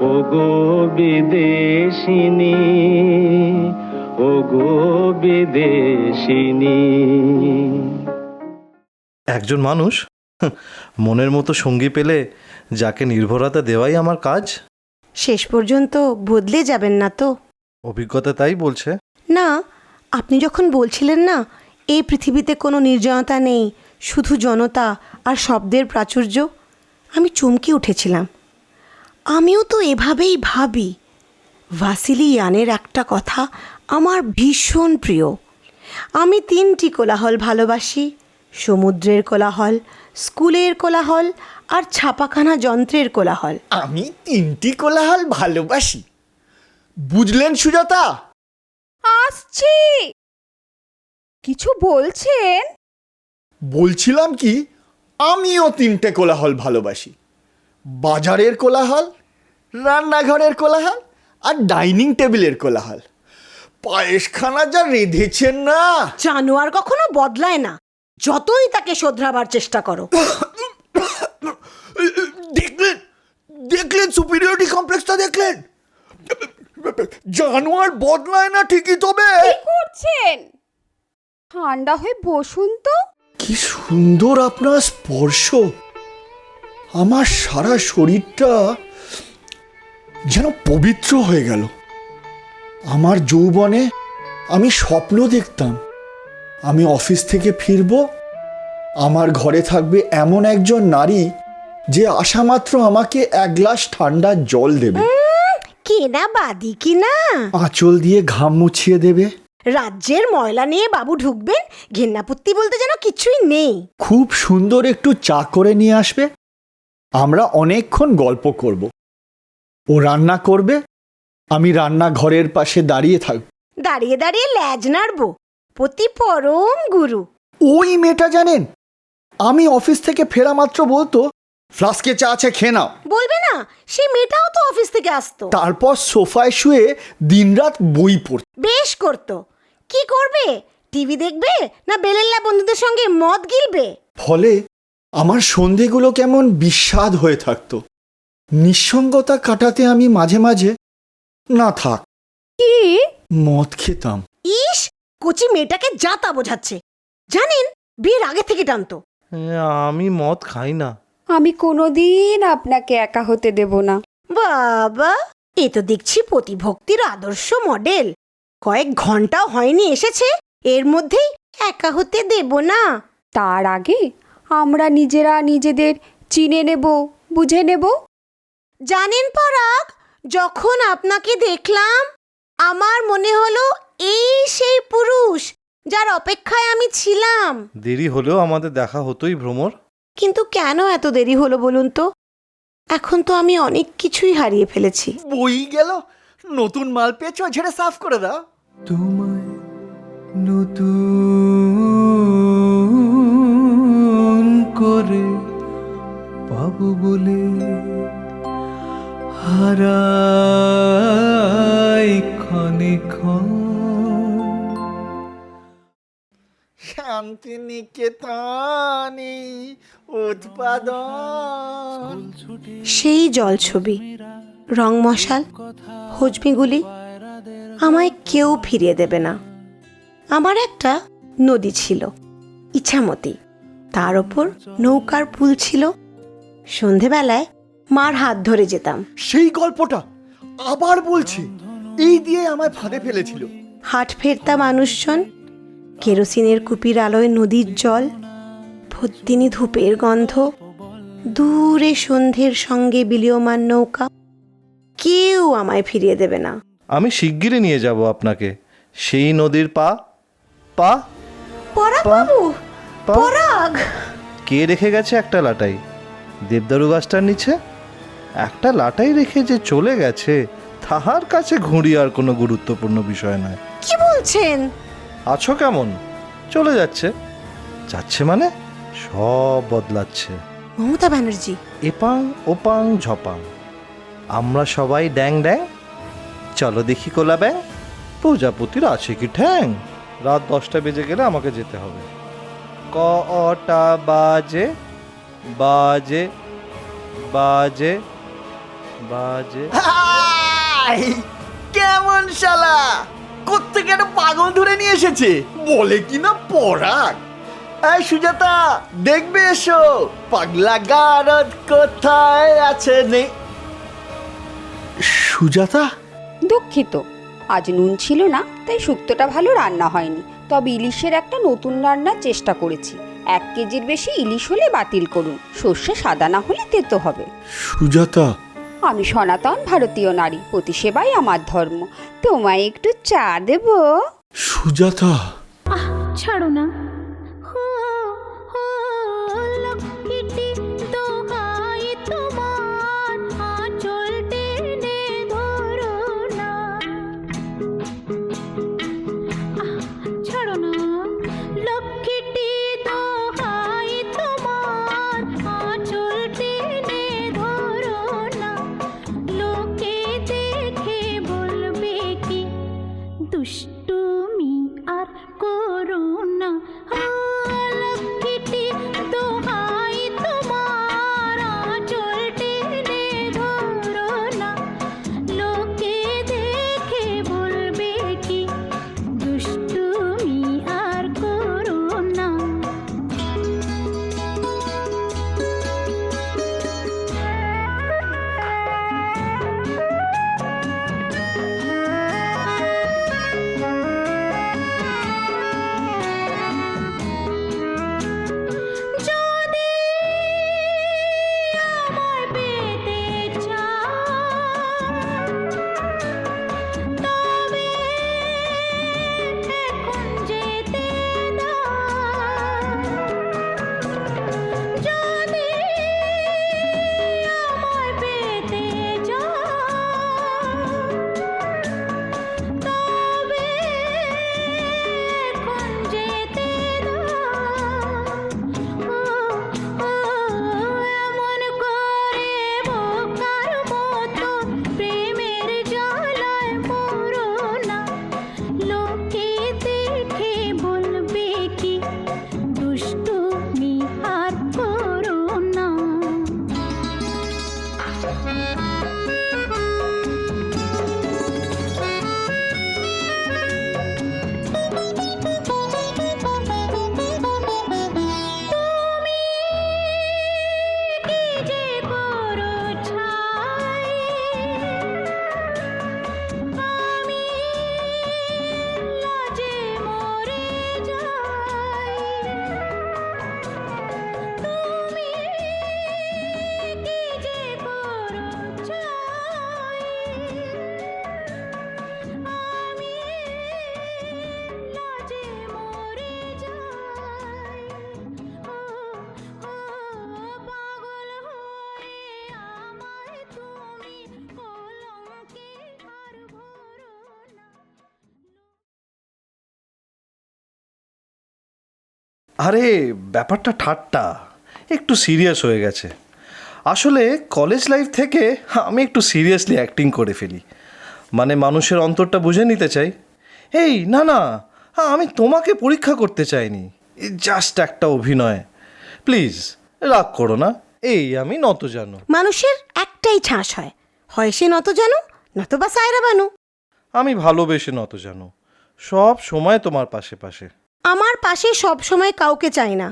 [SPEAKER 10] ও গো বিদেশিনী, ও গো বিদেশিনী।
[SPEAKER 9] একজন মানুষ মনের মতো সঙ্গী পেলে যাকে নির্ভরতা দেওয়াই আমার কাজ।
[SPEAKER 3] শেষ পর্যন্ত বদলে যাবেন না তো?
[SPEAKER 9] অভিজ্ঞতা তাই বলছে।
[SPEAKER 3] না, আপনি যখন বলছিলেন না এই পৃথিবীতে কোনো নির্জনতা নেই, শুধু জনতা আর শব্দের প্রাচুর্য, আমি চমকে উঠেছিলাম। আমিও তো এভাবেই ভাবি। ভাসিলি ইয়ানের একটা কথা আমার ভীষণ প্রিয়। আমি 3টি কোলাহল ভালোবাসি: সমুদ্রের কোলাহল, স্কুলের কোলাহল আর ছাপাখানা যন্ত্রের কোলাহল।
[SPEAKER 4] আমি 3টি কোলাহল ভালোবাসি, বুঝলেন সুজাতা?
[SPEAKER 8] আসছি। কিছু বলছেন?
[SPEAKER 4] বলছিলাম কি, আমিও 3টে কোলাহল ভালোবাসি: বাজারের কোলাহল, রান্নাঘরের কোলাহল আর ডাইনিং টেবিলের কোলাহল। পায়েসখানা যা রেঁধেছেন না!
[SPEAKER 3] জানোয়ার কখনো বদলায় না, যতই তাকে শোধরাবার চেষ্টা করো।
[SPEAKER 4] দেখলেন দেখলেন সুপিরিয়রিটি কমপ্লেক্সটা দেখলেন? জানোয়ার বদলায় না ঠিকই, তবে
[SPEAKER 8] কি করছেন? ঠান্ডা হয়ে বসুন তো।
[SPEAKER 4] কি সুন্দর আপনার স্পর্শ। আমার সারা শরীরটা যেন পবিত্র হয়ে গেল। আমার যৌবনে আমি স্বপ্ন দেখতাম আমি অফিস থেকে ফিরব, আমার ঘরে থাকবে এমন একজন নারী যে আসামাত্র আমাকে এক গ্লাস ঠান্ডা জল দেবে,
[SPEAKER 3] কেনা বাদি কিনা,
[SPEAKER 4] আঁচল দিয়ে ঘাম মুছিয়ে দেবে,
[SPEAKER 3] রাজ্যের ময়লা নিয়ে বাবু ঢুকবেন, ঘেন্নাপত্তি বলতে যেন কিছুই নেই।
[SPEAKER 4] খুব সুন্দর একটু চা করে নিয়ে আসবে, আমরা অনেকক্ষণ গল্প করব। ও রান্না করবে, আমি রান্নাঘরের পাশে দাঁড়িয়ে থাকব।
[SPEAKER 3] দাঁড়িয়ে দাঁড়িয়ে ল্যাজ নাড়বো, পতি পরম গুরু।
[SPEAKER 4] ওই মেয়েটা জানেন, আমি অফিস থেকে ফেরা মাত্র বলতো ফ্লাস্কে চা আছে খেয়ে নাও।
[SPEAKER 3] বলবে না, সেই মেয়েটাও তো অফিস থেকে আসতো,
[SPEAKER 4] তারপর সোফায় শুয়ে দিনরাত বই পড়ত।
[SPEAKER 3] বেশ করতো। কি করবে, টিভি দেখবে না বেলেল্লা বন্ধুদের সঙ্গে মদ গিলবে?
[SPEAKER 4] ফলে আমার সন্ধেগুলো কেমন বিস্বাদ হয়ে থাকতো। নিঃসঙ্গতা কাটাতে আমি মাঝে মাঝে না থাক
[SPEAKER 8] কি
[SPEAKER 4] মদ খেতাম।
[SPEAKER 3] ইস, কচি মেয়েটাকে যা তা বোঝাচ্ছে। জানেন, বিয়ের আগে থেকে টানতো।
[SPEAKER 9] আমি মদ খাই না।
[SPEAKER 8] আমি কোনোদিন আপনাকে একা হতে দেব না।
[SPEAKER 3] বাবা, এ তো দেখছি প্রতিভক্তির আদর্শ মডেল। কয়েক ঘন্টাও হয়নি এসেছে, এর মধ্যেই একা হতে দেব না।
[SPEAKER 8] তার আগে আমরা নিজেরা নিজেদের চিনে নেব, বুঝে নেব।
[SPEAKER 3] জানেন পরাগ, যখন আপনাকে দেখলাম আমার মনে হলো এই সেই পুরুষ যার অপেক্ষায় আমি ছিলাম।
[SPEAKER 9] দেরি হলেও আমাদের দেখা হতোই ভ্রমর।
[SPEAKER 3] কিন্তু কেন এত দেরি হলো বলুন তো? এখন তো আমি অনেক কিছুই হারিয়ে ফেলেছি।
[SPEAKER 4] বই গেল, নতুন মাল পেয়েছ, ঝেড়ে সাফ করে দাও।
[SPEAKER 2] তোমায় নতুন করে পাবো বলে হারাই ক্ষণে ক্ষণ।
[SPEAKER 4] শান্তিনিকেতনে উৎপাদন।
[SPEAKER 3] সেই জলছবি, রং মশাল, হজমিগুলি আমায় কেউ ফিরিয়ে দেবে না। আমার একটা নদী ছিল, ইছামতি, তার ওপর নৌকার পুল ছিল। সন্ধেবেলায় মার হাত ধরে যেতাম।
[SPEAKER 4] সেই গল্পটা আবার বলছে, এই দিয়ে আমায় ফাঁদে ফেলেছিল।
[SPEAKER 3] হাট ফেরতা মানুষজন, কেরোসিনের কুপির আলোয় নদীর জল, ভদ্দিনী ধূপের গন্ধ, দূরে সন্ধ্যের সঙ্গে বিলীয়মান নৌকা, কেউ আমায় ফিরিয়ে দেবে না।
[SPEAKER 9] আমি শিগগিরই নিয়ে যাব আপনাকে সেই নদীর পা পা
[SPEAKER 3] পরাগ বাবু,
[SPEAKER 9] পা।
[SPEAKER 3] পরাগ!
[SPEAKER 9] কে রেখে গেছে একটা লাটাই দেবদারু গাছটার নিচে? একটা লাটাই রেখে যে চলে গেছে, তাহার কাছে ঘুড়ি আর কোনো গুরুত্বপূর্ণ বিষয় নয়।
[SPEAKER 3] কি বলছেন?
[SPEAKER 9] আছো কেমন? চলে যাচ্ছে। যাচ্ছে মানে সব বদলাচ্ছে।
[SPEAKER 3] মমতা ব্যানার্জি।
[SPEAKER 9] এপাং ওপাং ঝপাং, আমরা সবাই ড্যাং ড্যাং, চলো দেখি কোলা ব্যাং, প্রজাপতির আছে কি ঠ্যাং। রাত 10টা বেজে গেলে আমাকে যেতে হবে। কটা বাজে বাজে বাজে বাজে।
[SPEAKER 4] হাই, কেমন শালা, কোত্থেকে একটা পাগল ধরে নিয়ে এসেছে, বলে কিনা পরাগ। এই সুজাতা, দেখবে এসো পাগলা গারদ কোথায় আছে। নেই সুজাতা?
[SPEAKER 8] দুঃখিত, আজ নুন ছিল না, তাই শুক্তোটা ভালো রান্না হয়নি। তবে ইলিশের একটা নতুন রান্নার চেষ্টা করেছি। 1 কেজির বেশি ইলিশ হলে বাতিল করুন, সর্ষে সাদা না হলে তেতো হবে।
[SPEAKER 4] সুজাতা,
[SPEAKER 8] আমি সনাতন ভারতীয় নারী, প্রতিসেবাই আমার ধর্ম। তোমায় একটু চা দেব?
[SPEAKER 4] সুজাতা,
[SPEAKER 11] ছাড়ো না। দুষ্টুমি আর করো না।
[SPEAKER 9] আরে ব্যাপারটা ঠাট্টা, একটু সিরিয়াস হয়ে গেছে। আসলে কলেজ লাইফ থেকে আমি একটু সিরিয়াসলি অ্যাক্টিং করে ফেলি, মানে মানুষের অন্তরটা বুঝে নিতে চাই। এই না না, আমি তোমাকে পরীক্ষা করতে চাইনি, জাস্ট একটা অভিনয়। প্লিজ রাগ করো না, এই আমি নত জানো।
[SPEAKER 3] মানুষের একটাই ঠাঁস হয়, হয় সে নত জানো নতবা সায়রা বানু।
[SPEAKER 9] আমি ভালোবেসে নত জানো, সব সময় তোমার পাশে পাশে।
[SPEAKER 3] আমার পাশে সব সময় কাউকে চাই না,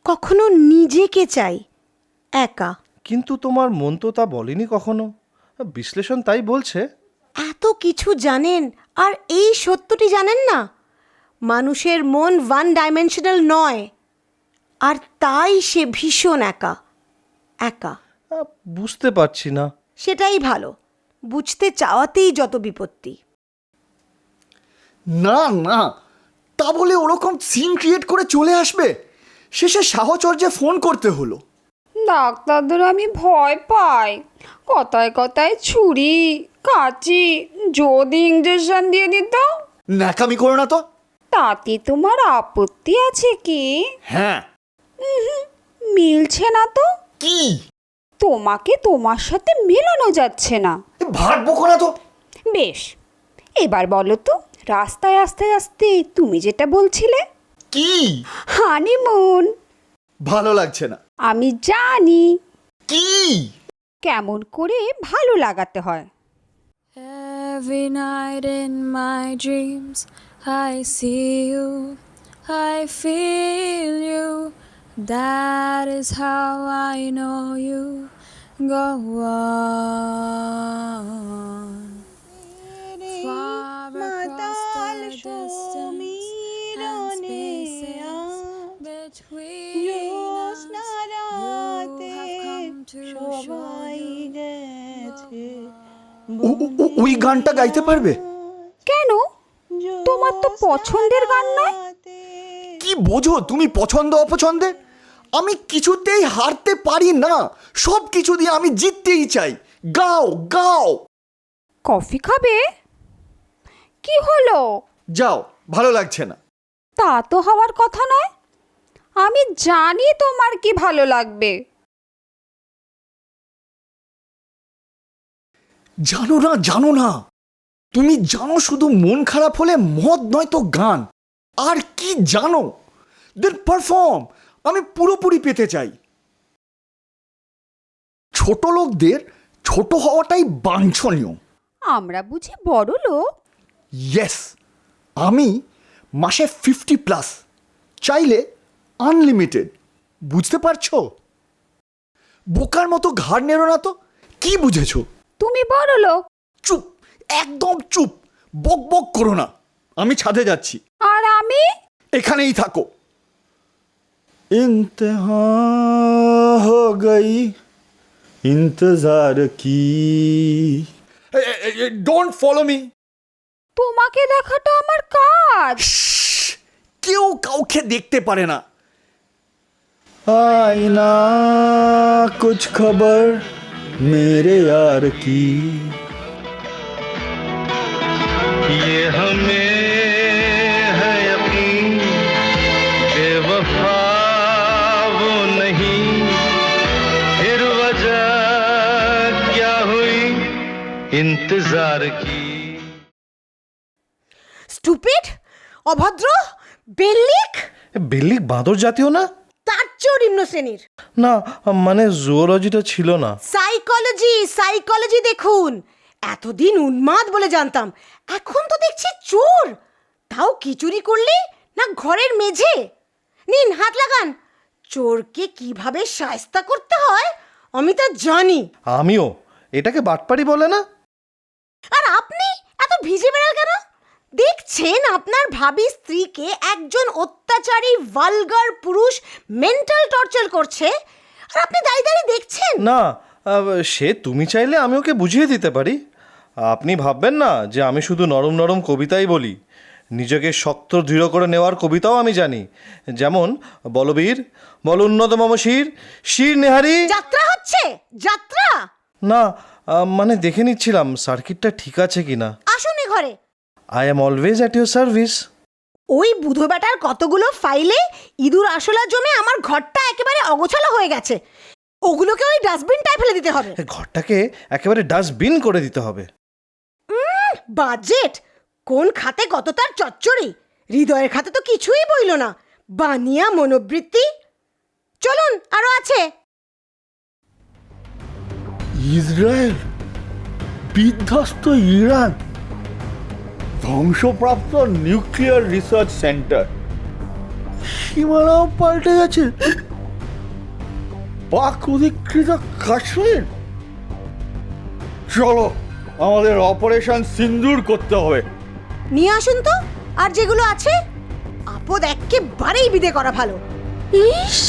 [SPEAKER 3] কখনো নিজেকে চাই, একা।
[SPEAKER 9] কিন্তু তোমার মন তো তা বলেনি কখনো, বিশ্লেষণ তাই বলছে।
[SPEAKER 3] এত কিছু জানেন আর এই সত্যটি জানেন না, মানুষের মন ওয়ান ডাইমেনশনাল নয়, আর তাই সে ভীষণ একা। একা
[SPEAKER 9] বুঝতে পারছি না।
[SPEAKER 3] সেটাই ভালো, বুঝতে চাওয়াতেই যত বিপত্তি।
[SPEAKER 4] না না, তা বলে ওরকম সিন ক্রিয়েট করে চলে আসবে? শেষে সাহচর্যে ফোন করতে হলো।
[SPEAKER 8] ডাক্তারদের আমি ভয় পাই, কথায় কথায় ছুরি কাঁচি যদি ইঞ্জেকশন দিয়ে দিত।
[SPEAKER 4] ন্যাকামি করো না তো।
[SPEAKER 8] তাতে তোমার আপত্তি আছে কি?
[SPEAKER 4] হ্যাঁ।
[SPEAKER 8] মিলছে না তো?
[SPEAKER 4] কি?
[SPEAKER 8] তোমাকে তোমার সাথে মেলানো যাচ্ছে না।
[SPEAKER 4] ভাট বকো না তো।
[SPEAKER 8] বেশ, এবার বলো তো, রাস্তায় আস্তে আস্তে তুমি যেটা বলছিলে।
[SPEAKER 4] কি?
[SPEAKER 8] হানিমুন।
[SPEAKER 4] ভালো লাগছে না।
[SPEAKER 8] আমি জানি
[SPEAKER 4] কি
[SPEAKER 8] কেমন করে ভালো লাগাতে হয়।
[SPEAKER 11] Every night in my dreams I see you, I feel you. That is how I know you. Go on. Far across the distance and spaces between us, you have come to show you.
[SPEAKER 4] ওই গানটা গাইতে পারবে?
[SPEAKER 8] কেন? তোমার তো পছন্দের গান নয়।
[SPEAKER 4] কি বোঝো তুমি পছন্দ অপছন্দে? আমি কিছুতেই হারতে পারি না, সব কিছু দিয়ে আমি জিততেই চাই। গাও গাও।
[SPEAKER 8] কফি খাবে? কি হলো?
[SPEAKER 4] যাও, ভালো লাগছে না।
[SPEAKER 8] তা তো হওয়ার কথা নয়, আমি জানি তোমার কি ভালো লাগবে।
[SPEAKER 4] জানো না জানো না, তুমি জানো শুধু মন খারাপ হলে মদ নয় তো গান। আর কি জানো? দেন পারফর্ম। আমি পুরোপুরি পেতে চাই। ছোট লোকদের ছোট হওয়াটাই বাঞ্ছনীয়।
[SPEAKER 8] আমরা বুঝি বড় লোক?
[SPEAKER 4] ইয়েস, আমি মাসে 50+, চাইলে আনলিমিটেড। বুঝতে পারছো? বোকার মতো ঘাড় নেড়ো না তো। কি বুঝেছো?
[SPEAKER 8] তুমি বড় লোক।
[SPEAKER 4] চুপ, একদম চুপ, বক বক করো না। আমি ছাদে যাচ্ছি।
[SPEAKER 8] আর আমি
[SPEAKER 4] এখানেই থাকো। ইন্তহা হো গই ইন্তজার কি। Don't follow me.
[SPEAKER 8] তোমাকে দেখাটা আমার কাজ।
[SPEAKER 4] কেউ কাউকে দেখতে পারে না। আয়না কুছ খবর মেরে यार की।
[SPEAKER 10] ये हमें है यकीन, बेवफा वो नहीं, फिर वजह क्या हुई इंतजार की।
[SPEAKER 3] স্টুপিড, অভদ্র, বেল্লিক।
[SPEAKER 9] বেল্লিক বাঁদর জাতীয় না?
[SPEAKER 3] তার চেয়েও নিম্ন শ্রেণীর।
[SPEAKER 9] না মানে জুওলজিটা ছিল না।
[SPEAKER 3] সাইকোলজি দেখুন। এতদিন উন্মাদ বলে জানতাম, এখন তো দেখছি চোর। তাও কি চুরি করলে না ঘরের মেঝে। নিন হাত লাগান। চোরকে কিভাবে শায়েস্তা করতে হয় আমি তা জানি।
[SPEAKER 9] আমিও। এটাকে বাটপাড়ি বলে না?
[SPEAKER 3] আর আপনি এত ভিজে বেড়াল কেন? দেখছেন আপনার ভাবি স্ত্রীকে একজন অত্যাচারী ভালগার পুরুষ মেন্টাল টর্চার করছে, আর আপনি দাঁড়িয়ে দাঁড়িয়ে দেখছেন।
[SPEAKER 9] না, সে তুমি চাইলে আমি ওকে বুঝিয়ে দিতে পারি। আপনি ভাববেন না যে আমি শুধু নরম নরম কবিতাই বলি। নিজেকে শক্ত দৃঢ় করে নেওয়ার কবিতাও আমি জানি। যেমন বলবীর, বল উন্নত মম শির, শির নেহারি।
[SPEAKER 3] যাত্রা হচ্ছে যাত্রা।
[SPEAKER 9] না মানে দেখে নিচ্ছিলাম সার্কিটটা ঠিক আছে কিনা।
[SPEAKER 3] আসুন ঘরে।
[SPEAKER 9] I am always at your service.
[SPEAKER 3] ওই বুধো বেটার কতগুলো ফাইলে ইঁদুর আশলা জমে আমার ঘরটা একেবারে অগোছালো হয়ে গেছে। ওগুলোকে ওই ডাস্টবিনটায় ফেলে দিতে হবে।
[SPEAKER 9] ঘরটাকে একেবারে ডাস্টবিন করে দিতে হবে।
[SPEAKER 3] বাজেট কোন খাতে কত তার চচ্চড়ি, হৃদয়ের খাতে তো কিছুই বইল না। বানিয়া মনোবৃত্তি। চলুন, আরো আছে।
[SPEAKER 2] ইসরায়েল, বিধ্বস্ত ইরান, ধ্বংসপ্রাপ্ত নিউক্লিয়ার রিসার্চ সেন্টার, সীমানাও পাল্টে গেছে, পাক অধিকৃত কাশ্মীর। চলো, আমাদের অপারেশন সিন্দুর করতে হবে।
[SPEAKER 3] নিয়ে আসুন তো, আর যেগুলো আছে। আপদ একেবারেই বিদে করা ভালো।
[SPEAKER 8] ইস,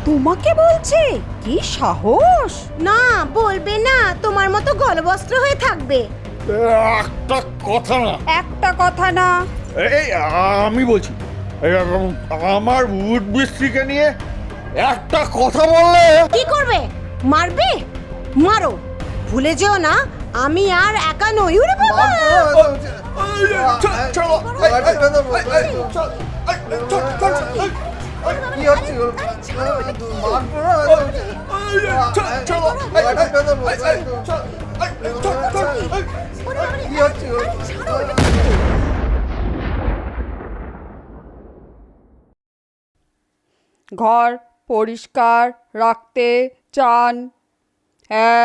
[SPEAKER 8] তোমাকে বলছে? কি সাহস!
[SPEAKER 3] না, বলবে না, তোমার মতো গলবস্ত্র হয়ে থাকবে।
[SPEAKER 2] একটা কথা না,
[SPEAKER 8] একটা কথা না।
[SPEAKER 2] এই আমি বলছি, আমার উড স্ত্রীকে নিয়ে একটা কথা বললে
[SPEAKER 3] কি করবে? মারবে? মারো, ভুলে যেও না আমি আর একা নই। উড়ে বাবা!
[SPEAKER 2] চলো,
[SPEAKER 6] কি হচ্ছে? কি হচ্ছে?
[SPEAKER 8] ঘর পরিষ্কার রাখতে চান?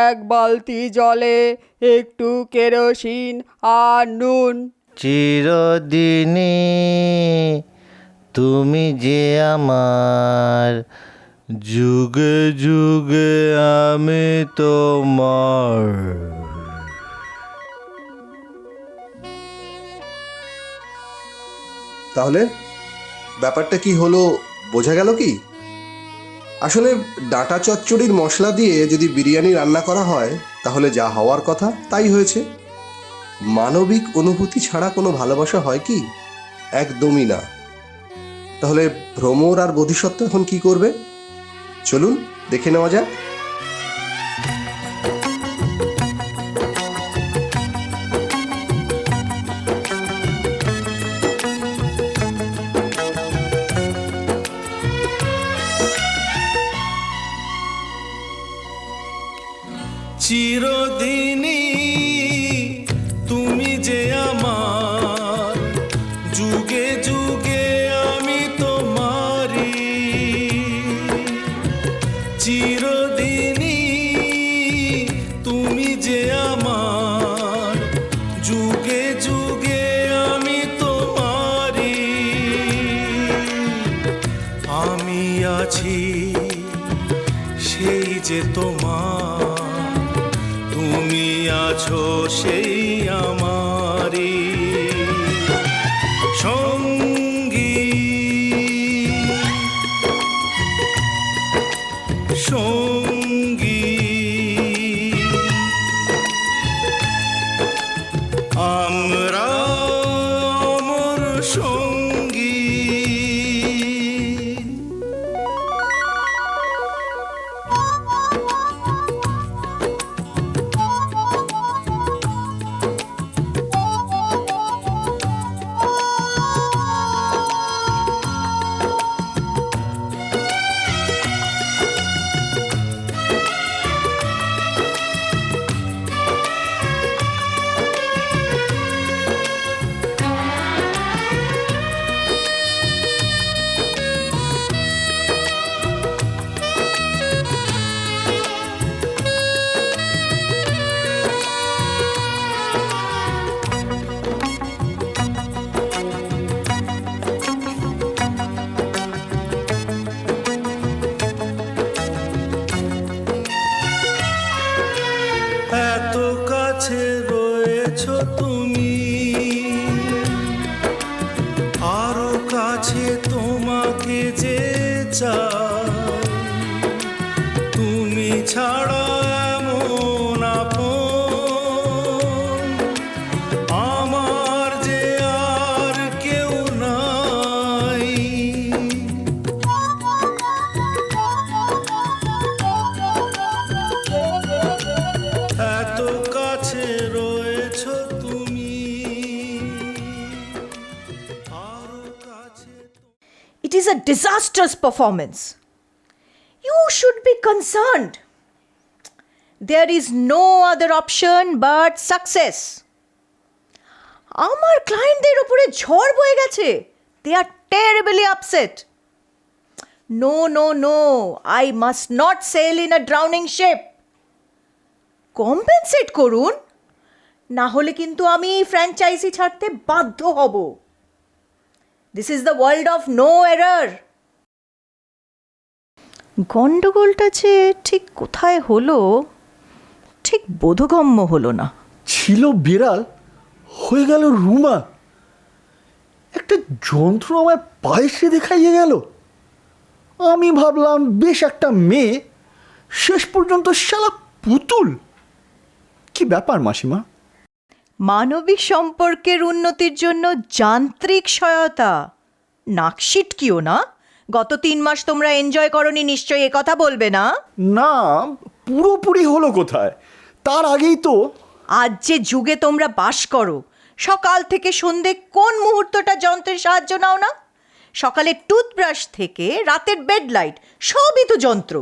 [SPEAKER 8] এক বালতি জলে একটু কেরোসিন আর নুন।
[SPEAKER 10] চিরদিনই তুমি যে আমার, যুগে যুগে আমি তোমার।
[SPEAKER 6] তাহলে ব্যাপারটা কি হলো বোঝা গেল কি? আসলে ডাঁটা চচ্চড়ির মশলা দিয়ে যদি বিরিয়ানি রান্না করা হয় তাহলে যা হওয়ার কথা তাই হয়েছে। মানবিক অনুভূতি ছাড়া কোনো ভালোবাসা হয় কি? একদমই না। তাহলে ভ্রমর আর বোধিসত্ত্ব এখন কি করবে? চলুন দেখে নেওয়া যাক।
[SPEAKER 7] চিরদিনই তুমি যে আমার, যুগে যুগে আমি তোমারি। চিরদিনই তুমি যে আমার, যুগে যুগে আমি তোমারি। আমি আছি সেই যে তোমার, তুমি আছো সেই আমারি সঙ্গী। সঙ্গী আমরা অমর সঙ্গী। এত কাছে রয়েছো তুমি, আরো কাছে তোমাকে যে চাই। তুমি ছাড়া এমন আপন আমার যে আর কেউ নাই। এত কাছে রয়েছো তুমি, আরো
[SPEAKER 5] is a disastrous performance. You should be concerned. There is no other option but success. আমার ক্লায়েন্টদের উপরে ঝড় বয়ে গেছে। They are terribly upset. No, no, no. I must not sail in a drowning ship. Compensate করুন, না হলে কিন্তু আমি ফ্র্যাঞ্চাইজি ছাড়তে বাধ্য হব। This is the world of no error. গণ্ডগোলটা যে ঠিক কোথায় হলো ঠিক বোধগম্য হলো না।
[SPEAKER 4] ছিল বিড়াল, হয়ে গেল রুমা। একটা যন্ত্র আমায় পায়েসে দেখাইয়ে গেল। আমি ভাবলাম বেশ একটা মেয়ে, শেষ পর্যন্ত শালা পুতুল। কি ব্যাপার মাসিমা?
[SPEAKER 5] মানবিক সম্পর্কের উন্নতির জন্য যান্ত্রিক সহায়তা নাকশিটকিও না। গত 3 মাস তোমরা এনজয় করনি নিশ্চয়ই, এ কথা বলবে না?
[SPEAKER 4] না, পুরোপুরি হলো কোথায়? তার আগেই তো।
[SPEAKER 5] আজ যে যুগে তোমরা বাস করো, সকাল থেকে সন্ধে কোন মুহূর্তটা যন্ত্রের সাহায্য নাও না? সকালে টুথব্রাশ থেকে রাতের বেড লাইট সবই তো যন্ত্র।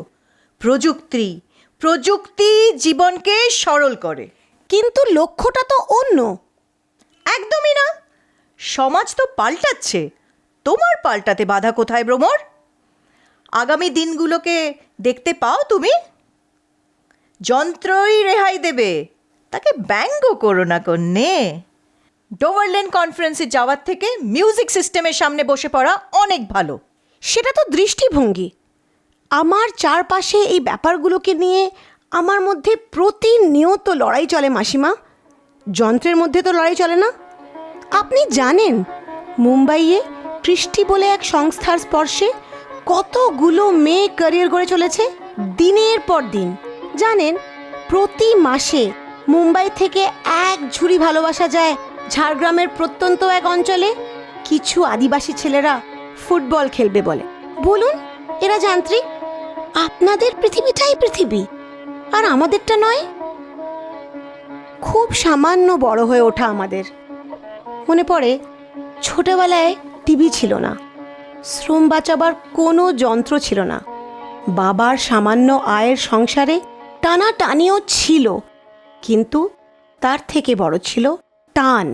[SPEAKER 5] প্রযুক্তি জীবনকে সরল করে,
[SPEAKER 3] কিন্তু লক্ষ্যটা তো অন্য।
[SPEAKER 5] একদমই না। সমাজ তো পাল্টাচ্ছে, তোমার পাল্টাতে বাধা কোথায় ভ্রমর? আগামী দিনগুলোকে দেখতে পাও তুমি? যন্ত্রই রেহাই দেবে, তাকে ব্যঙ্গ করো না কন্যে। ডোভারলেন কনফারেন্সে যাওয়ার থেকে মিউজিক সিস্টেমের সামনে বসে পড়া অনেক ভালো।
[SPEAKER 3] সেটা তো দৃষ্টিভঙ্গি। আমার চারপাশে এই ব্যাপারগুলোকে নিয়ে আমার মধ্যে প্রতিনিয়ত লড়াই চলে মাসিমা। যন্ত্রের মধ্যে তো লড়াই চলে না। আপনি জানেন মুম্বাইয়ে কৃষ্টি বলে এক সংস্থার স্পর্শে কতগুলো মেয়ে ক্যারিয়ার গড়ে চলেছে দিনের পর দিন। জানেন প্রতি মাসে মুম্বাই থেকে 1 ঝুড়ি ভালোবাসা যায় ঝাড়গ্রামের প্রত্যন্ত এক অঞ্চলে। কিছু আদিবাসী ছেলেরা ফুটবল খেলবে বলে। বলুন, এরা যান্ত্রিক? আপনাদের পৃথিবীটাই পৃথিবী, আর আমাদেরটা নয়। খুব সামান্য বড় হয়ে ওঠা আমাদের। মনে পড়ে ছোটবেলায় টিভি ছিল না, শ্রম বাঁচাবার কোনো যন্ত্র ছিল না, বাবার সামান্য আয়ের সংসারে টানাটানিও ছিল, কিন্তু তার থেকে বড় ছিল টান।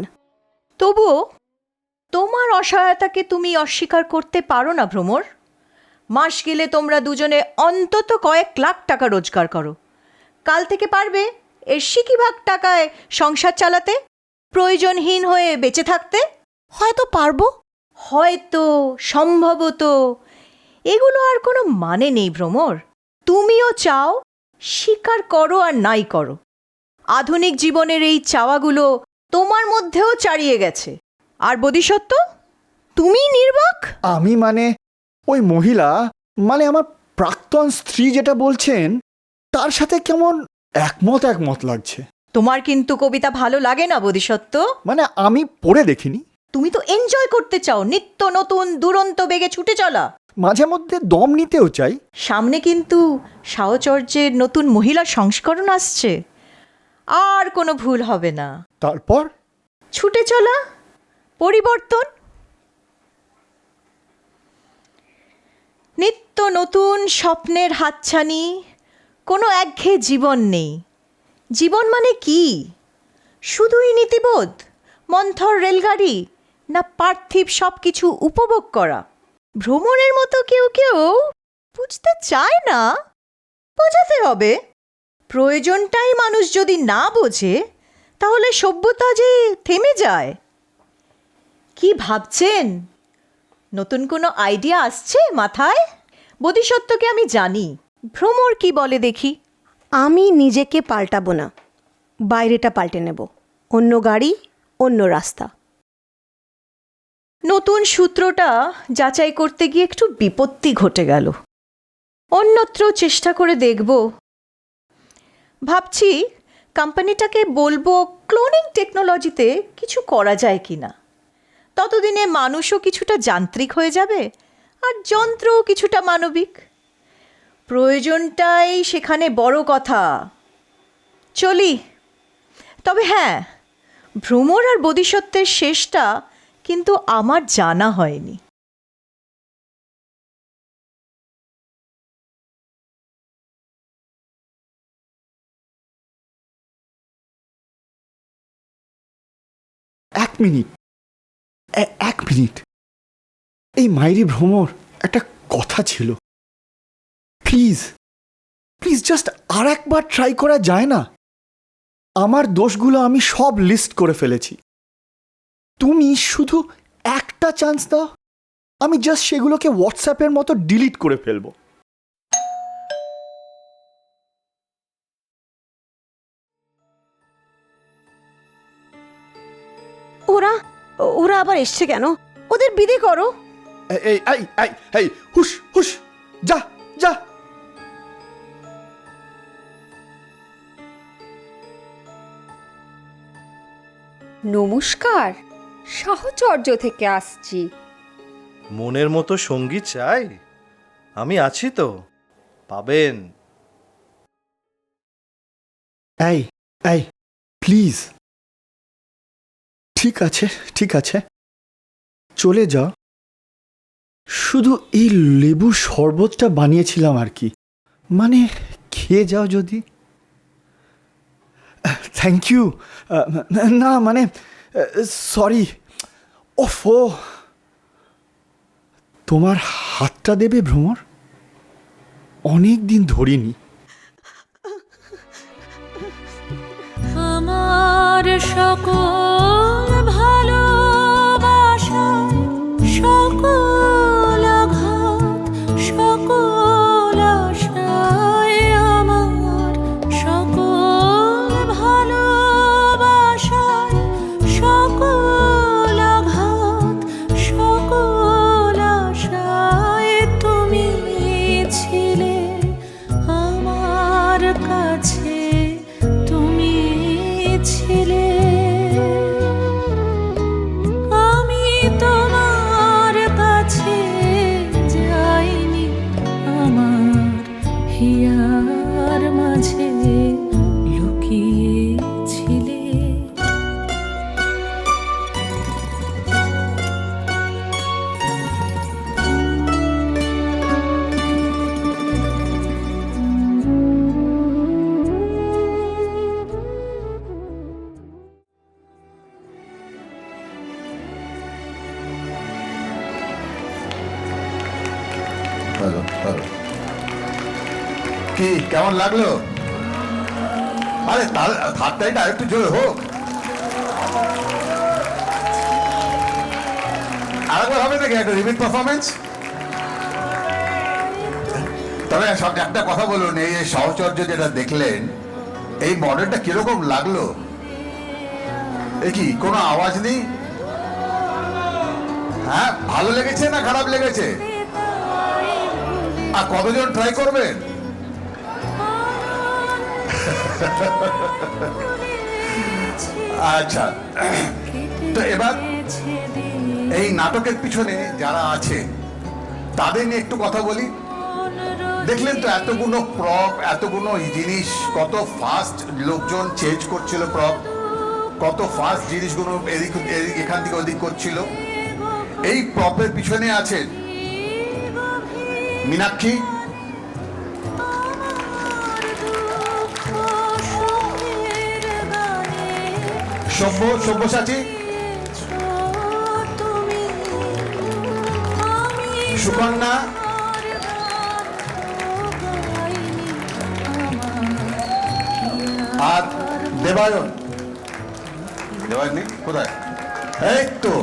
[SPEAKER 5] তবুও তোমার অসহায়তাকে তুমি অস্বীকার করতে পারো না ভ্রমর। মাস গেলে তোমরা দুজনে অন্তত কয়েক লাখ টাকা রোজগার করো। কাল থেকে পারবে এর সিকিভাগ টাকায় সংসার চালাতে, প্রয়োজনহীন হয়ে বেঁচে থাকতে।
[SPEAKER 3] হয়তো পারবো,
[SPEAKER 5] হয়তো, সম্ভবত, এগুলো আর কোনো মানে নেই ভ্রমর। তুমিও চাও, স্বীকার করো আর নাই করো। আধুনিক জীবনের এই চাওয়াগুলো তোমার মধ্যেও চারিয়ে গেছে। আর বোধিসত্ত্ব, তুমি নির্বাক।
[SPEAKER 4] আমি মানে ওই মহিলা, মানে আমার প্রাক্তন স্ত্রী যেটা বলছেন তার সাথে কেমন একমত লাগছে।
[SPEAKER 5] তোমার কিন্তু কবিতা ভালো লাগে না বোধিসত্ত্ব?
[SPEAKER 4] মানে আমি পড়ে দেখিনি।
[SPEAKER 5] তুমি তো এনজয় করতে চাও, নিত্য নতুন দুরন্ত বেগে ছুটে চলা।
[SPEAKER 4] মাঝে মধ্যে দম নিতেও চাই।
[SPEAKER 5] সামনে কিন্তু সাহচর্যের নতুন মহিলা সংস্করণ আসছে, আর কোনো ভুল হবে না।
[SPEAKER 4] তারপর
[SPEAKER 5] ছুটে চলা, পরিবর্তন, নিত্য নতুন স্বপ্নের হাতছানি। কোনো একঘেয়ে জীবন নেই। জীবন মানে কি? শুধুই নীতিবোধ, মন্থর রেলগাড়ি, না পার্থিব সব কিছু উপভোগ করা? ভ্রমণের মতো কেউ কেউ বুঝতে চায় না, বোঝাতে হবে। প্রয়োজনটাই মানুষ যদি না বোঝে, তাহলে সভ্যতা যে থেমে যায়। কি ভাবছেন? নতুন কোনো আইডিয়া আসছে মাথায়? বোধিসত্ত্বকে আমি জানি, ভ্রমর কি বলে দেখি।
[SPEAKER 3] আমি নিজেকে পাল্টাবো না, বাইরেটা পাল্টে নেব। অন্য গাড়ি, অন্য রাস্তা।
[SPEAKER 5] নতুন সূত্রটা যাচাই করতে গিয়ে একটু বিপত্তি ঘটে গেল। অন্যত্র চেষ্টা করে দেখব। ভাবছি কোম্পানিটাকে বলবো ক্লোনিং টেকনোলজিতে কিছু করা যায় কিনা। ততদিনে মানুষও কিছুটা যান্ত্রিক হয়ে যাবে, আর যন্ত্রও কিছুটা মানবিক। প্রয়োজনটাই সেখানে বড় কথা। চলি। তবে হ্যাঁ, ভ্রমর আর বোধিসত্ত্বের শেষটা কিন্তু আমার জানা হয়নি।
[SPEAKER 2] Minute, 1 minute. এই মাইরি ভ্রমর, একটা কথা ছিল। প্লিজ প্লিজ জাস্ট আর একবার ট্রাই করা যায় না? আমার দোষগুলো আমি সব লিস্ট করে ফেলেছি। তুমি শুধু একটা চান্স দাও, আমি জাস্ট সেগুলোকে হোয়াটসঅ্যাপের মতো ডিলিট করে ফেলবো।
[SPEAKER 3] ওরা ওরা আবার এসছে কেন? ওদের বিদে করো।
[SPEAKER 2] এই এই এই এই হুশ হুশ, যা যা।
[SPEAKER 8] নমস্কার, সাহচর্য থেকে আসছি।
[SPEAKER 9] মনের মতো সঙ্গী চাই? আমি আছি তো, পাবেন।
[SPEAKER 2] এই এই প্লিজ, ঠিক আছে ঠিক আছে, চলে যাও। শুধু এই লেবুর শরবতটা বানিয়েছিলাম আর কি, মানে খেয়ে যাও যদি। Thank you. না মানে সরি। ওফো, তোমার হাতটা দেবে ভ্রমর? অনেক দিন ধরিনি।
[SPEAKER 11] আমার সকল ভালোবাসা, সকল আঘাত, সকল আশায়, আমার সকল ভালোবাসায়, সকল আঘাত, সকল আশায় তুমি ছিলে আমার কাছে, তুমি ছিলে। আমি তোমার কাছে যাইনি, আমার হিয়ার মাঝে লুকিয়েছিলে।
[SPEAKER 12] ভালো ভালো। কি কেমন লাগলো? আরে তার হাতটাইটা আরেকটু জোরে হোক। আরেকবার হবে নাকি একটা রিপিট পারফরমেন্স? তবে সব একটা কথা বলুন, এই সাহচর্য যেটা দেখলেন, এই মডেলটা কিরকম লাগলো? এ কি কোনো আওয়াজ নেই? হ্যাঁ, ভালো লেগেছে না খারাপ লেগেছে? আর কতজন ট্রাই করবেন? আচ্ছা, তো এবার এই নাটকের পিছনে যারা আছে তাদের নিয়ে একটু কথা বলি। দেখলেন তো এতগুলো প্রপ, এতগুলো জিনিস, কত ফাস্ট লোকজন চেঞ্জ করছিল প্রপ, কত ফাস্ট জিনিসগুলো এখান থেকে ওদিক করছিল। এই প্রপের পিছনে আছে মীনাক্ষী, সব্যসাচী, সুকন্যা, আর দেবায়ন। দেবায়ন নেই কোথায়? এই তো।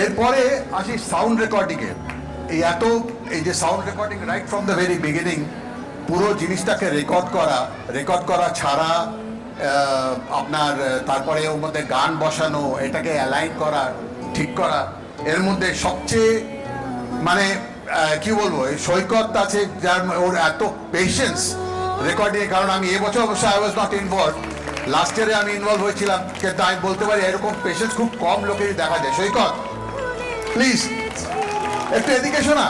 [SPEAKER 12] এরপরে আসি সাউন্ড রেকর্ডিং এ। এই যে sound recording right from the very beginning, পুরো জিনিসটাকে রেকর্ড করা ছাড়া আপনার তারপরে ওর মধ্যে গান বসানো, এটাকে অ্যালাইন করা, ঠিক করা, এর মধ্যে সবচেয়ে মানে কি বলবো, এই সৈকত আছে যার, ওর এত পেশেন্স রেকর্ডিং এর। কারণ আমি এবছর অবশ্য I was not involve, last ইয়ারে আমি ইনভলভ হয়েছিলাম, কিন্তু আমি বলতে পারি এরকম পেশেন্স খুব কম লোকেরই দেখা যায়। সৈকত প্লিজ একটু এদিকে শোনা।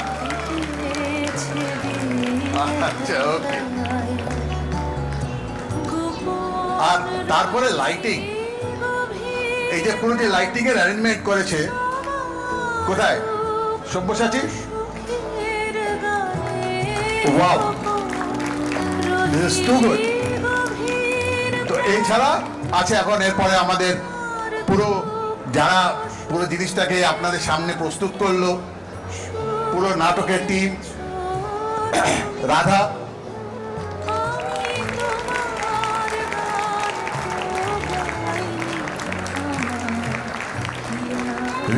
[SPEAKER 12] আচ্ছা, ওকে। আর তারপরে লাইটিং, এই যে পুরো যে লাইটিং এর অ্যারেঞ্জমেন্ট করেছে, কোথায় Sabyasachi? Wow, this is too good. তো এছাড়া আছে এখন এরপরে আমাদের পুরো যারা পুরো জিনিসটাকে আপনাদের সামনে প্রস্তুত করলো, পুরো নাটকের টিম, রাধা,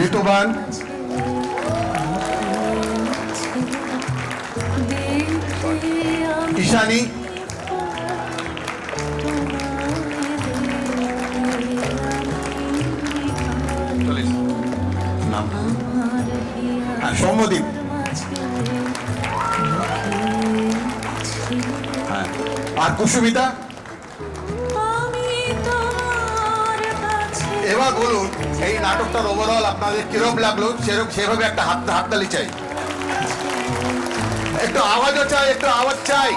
[SPEAKER 12] ঋতুবান, ঈশানী, সৌম্যদীপ, হ্যাঁ, আর কুসুমিতা। এবার বলুন এই নাটকটার ওভারঅল আপনাদের কিরকম লাগলো, সেভাবে একটা হাততালি চাই, একটু আওয়াজও চাই, একটু আওয়াজ চাই।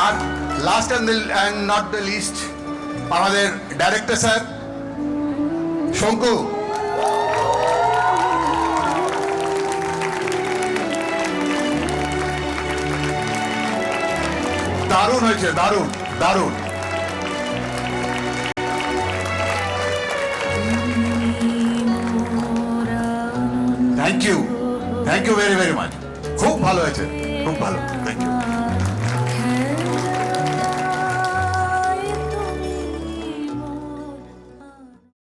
[SPEAKER 12] আর last and not the least আমাদের ডাইরেক্টর স্যার শঙ্কু। দারুণ হয়েছে, দারুণ দারুণ। Thank you very very much. খুব ভালো হয়েছে, খুব ভালো, থ্যাংক ইউ।